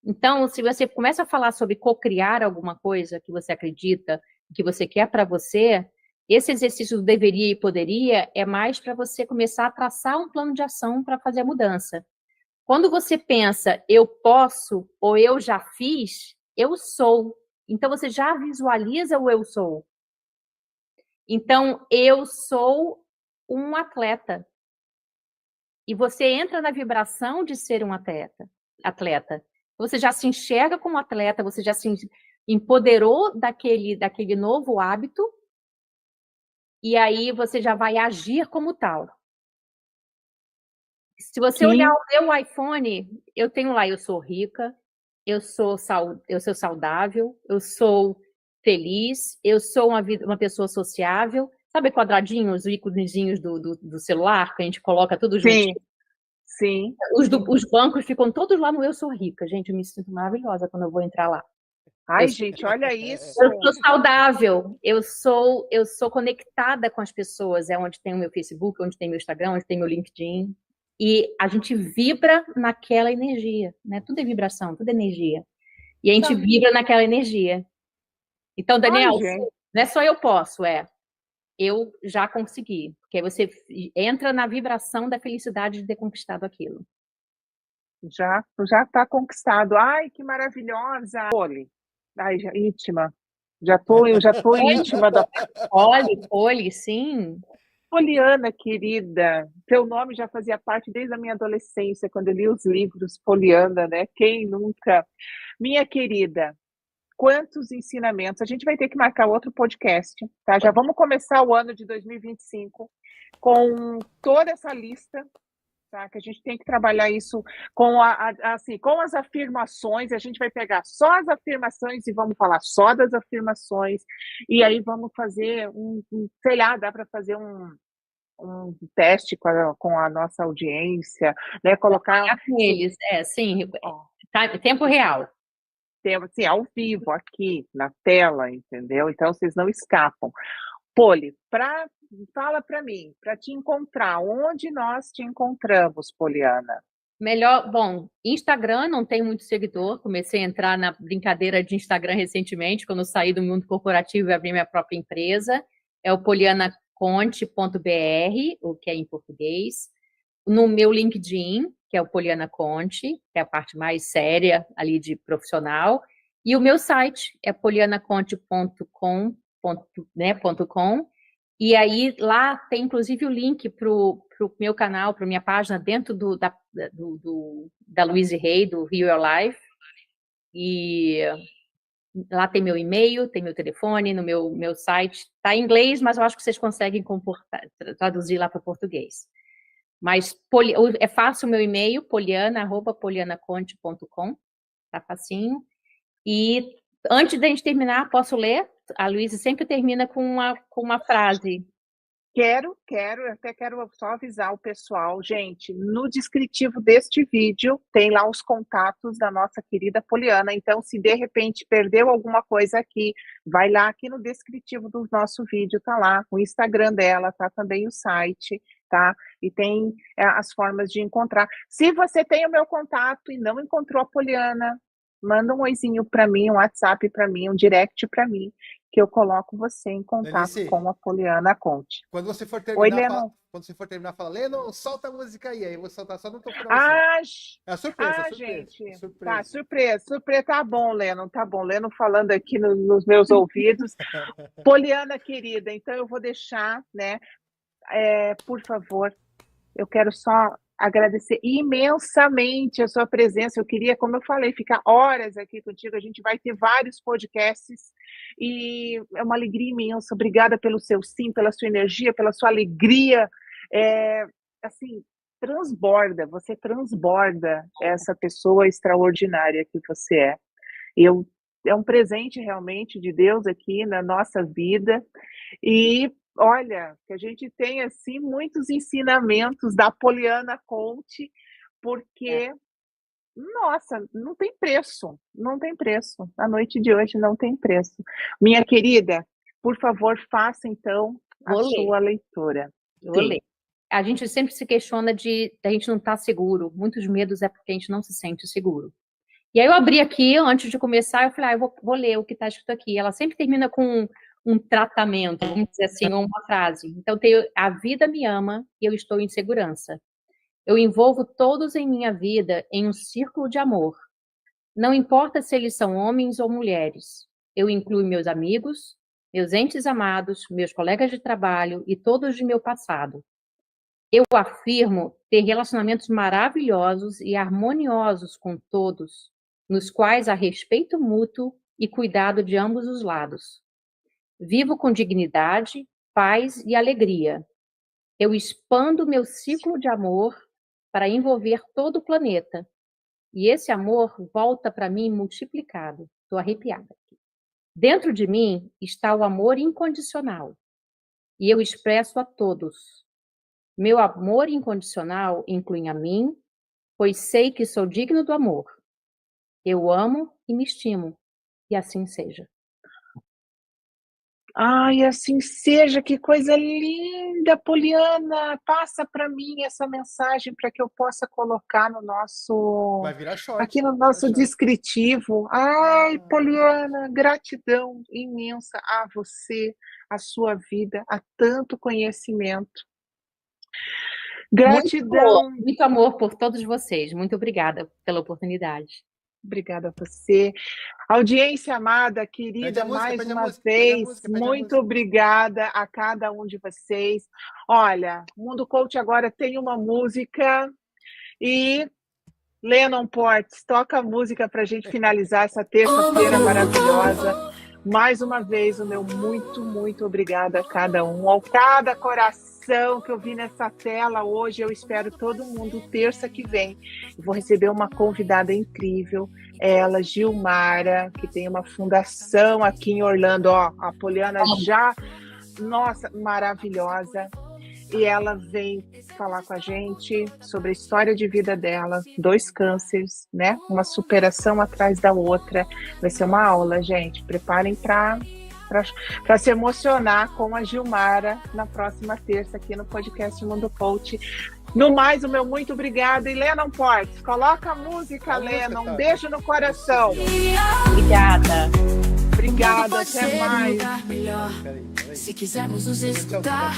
Então, se você começa a falar sobre cocriar alguma coisa que você acredita, que você quer para você, esse exercício do deveria e poderia é mais para você começar a traçar um plano de ação para fazer a mudança. Quando você pensa eu posso ou eu já fiz, eu sou. Então, você já visualiza o eu sou. Então, eu sou um atleta. E você entra na vibração de ser um atleta. Você já se enxerga como atleta, você já se empoderou daquele novo hábito, e aí você já vai agir como tal. Se você olhar o meu iPhone, eu tenho lá, eu sou rica, eu sou saudável, eu sou feliz, eu sou uma pessoa sociável. Sabe quadradinhos, os íconezinhos do celular, que a gente coloca tudo juntinho? Sim. Os bancos ficam todos lá no Eu Sou Rica. Gente, eu me sinto maravilhosa quando eu vou entrar lá. Ai, gente, olha isso. Eu sou saudável, eu sou conectada com as pessoas. É onde tem o meu Facebook, onde tem meu Instagram, onde tem meu LinkedIn. E a gente vibra naquela energia, né? Tudo é vibração, tudo é energia. E a gente vibra naquela energia. Então, Daniel, não é só eu posso, eu já consegui. Porque aí você entra na vibração da felicidade de ter conquistado aquilo. Já está conquistado. Ai, que maravilhosa. Poli. Ai, íntima. Já tô íntima da Poli, sim. Poliana, querida. Teu nome já fazia parte desde a minha adolescência, quando eu li os livros Poliana, né? Quem nunca? Minha querida, quantos ensinamentos. A gente vai ter que marcar outro podcast, tá? Já vamos começar o ano de 2025 com toda essa lista, tá? Que a gente tem que trabalhar isso com com as afirmações. A gente vai pegar só as afirmações e vamos falar só das afirmações. E aí vamos fazer sei lá, dá para fazer um teste com a nossa audiência, né? Colocar com eles, sim, tá, tempo real. Assim, ao vivo, aqui, na tela, entendeu? Então, vocês não escapam. Poli, fala para mim, para te encontrar, onde nós te encontramos, Poliana? Bom, Instagram, não tem muito seguidor, comecei a entrar na brincadeira de Instagram recentemente, quando eu saí do mundo corporativo e abri minha própria empresa, é o polianaconte.br, o que é em português. no meu LinkedIn, que é o Poliana Conte, que é a parte mais séria ali de profissional, e o meu site é polianaconte.com, né, .com, e aí lá tem inclusive o link para o meu canal, para minha página dentro da Louise Hay, do Rio Your Life, e lá tem meu e-mail, tem meu telefone, no meu site, está em inglês, mas eu acho que vocês conseguem traduzir lá para português. Mas é fácil o meu e-mail, poliana@polianaconte.com, tá facinho. E antes da gente terminar, posso ler? A Luísa sempre termina com uma frase. Quero, até quero só avisar o pessoal, gente, no descritivo deste vídeo tem lá os contatos da nossa querida Poliana, então se de repente perdeu alguma coisa aqui, vai lá aqui no descritivo do nosso vídeo, tá lá o Instagram dela, tá também o site, tá? E tem as formas de encontrar. Se você tem o meu contato e não encontrou a Poliana, manda um oizinho para mim, um WhatsApp para mim, um direct para mim, que eu coloco você em contato Lenice, com a Poliana Conte. Quando você for Oi, terminar, Lennon. fala, Lennon, solta a música aí eu vou soltar só no tocando Ah, surpresa, gente, surpresa. tá, surpresa, tá bom, Lennon, falando aqui nos meus ouvidos. Poliana querida, então eu vou deixar, né, por favor, eu quero só agradecer imensamente a sua presença. Eu queria, como eu falei, ficar horas aqui contigo. A gente vai ter vários podcasts e é uma alegria imensa. Obrigada pelo seu sim, pela sua energia, pela sua alegria. Assim, você transborda essa pessoa extraordinária que você é. É um presente realmente de Deus aqui na nossa vida. E olha, que a gente tem, assim, muitos ensinamentos da Poliana Conte, porque, nossa, não tem preço, a noite de hoje não tem preço. Minha querida, por favor, faça, então, sua leitura. Vou ler. A gente sempre se questiona a gente não estar seguro, muitos medos é porque a gente não se sente seguro. E aí eu abri aqui, antes de começar, eu falei, eu vou ler o que está escrito aqui. Ela sempre termina com um tratamento, vamos dizer assim, ou uma frase. Então, a vida me ama e eu estou em segurança. Eu envolvo todos em minha vida em um círculo de amor. Não importa se eles são homens ou mulheres. Eu incluo meus amigos, meus entes amados, meus colegas de trabalho e todos de meu passado. Eu afirmo ter relacionamentos maravilhosos e harmoniosos com todos, nos quais há respeito mútuo e cuidado de ambos os lados. Vivo com dignidade, paz e alegria. Eu expando meu ciclo de amor para envolver todo o planeta. E esse amor volta para mim multiplicado. Estou arrepiada aqui. Dentro de mim está o amor incondicional. E eu expresso a todos. Meu amor incondicional inclui a mim, pois sei que sou digno do amor. Eu amo e me estimo. E assim seja. Ai, assim seja, que coisa linda, Poliana. Passa para mim essa mensagem para que eu possa colocar no nosso... Vai virar short. Aqui no nosso descritivo. Ai, Poliana, gratidão imensa a você, a sua vida, a tanto conhecimento. Gratidão. Muito amor por todos vocês. Muito obrigada pela oportunidade. Obrigada a você. Audiência amada, querida, mais uma vez, muito obrigada a cada um de vocês. Olha, o Mundo Coach agora tem uma música e Lennon Portes, toca a música para a gente finalizar essa terça-feira maravilhosa. Mais uma vez, o meu muito, muito obrigada a cada um, ao cada coração que eu vi nessa tela hoje. Eu espero todo mundo terça que vem. Eu vou receber uma convidada incrível, ela, Gilmara, que tem uma fundação aqui em Orlando. Ó, a Poliana já, nossa, maravilhosa. E ela vem falar com a gente sobre a história de vida dela, 2 cânceres, né? Uma superação atrás da outra. Vai ser uma aula, gente. Preparem para se emocionar com a Gilmara na próxima terça aqui no podcast Mundo Coach. No mais, o meu muito obrigada. E Lennon Portes, coloca a música, Lennon. Um beijo no coração. Obrigada. Obrigada, até mais. Se quisermos nos escutar.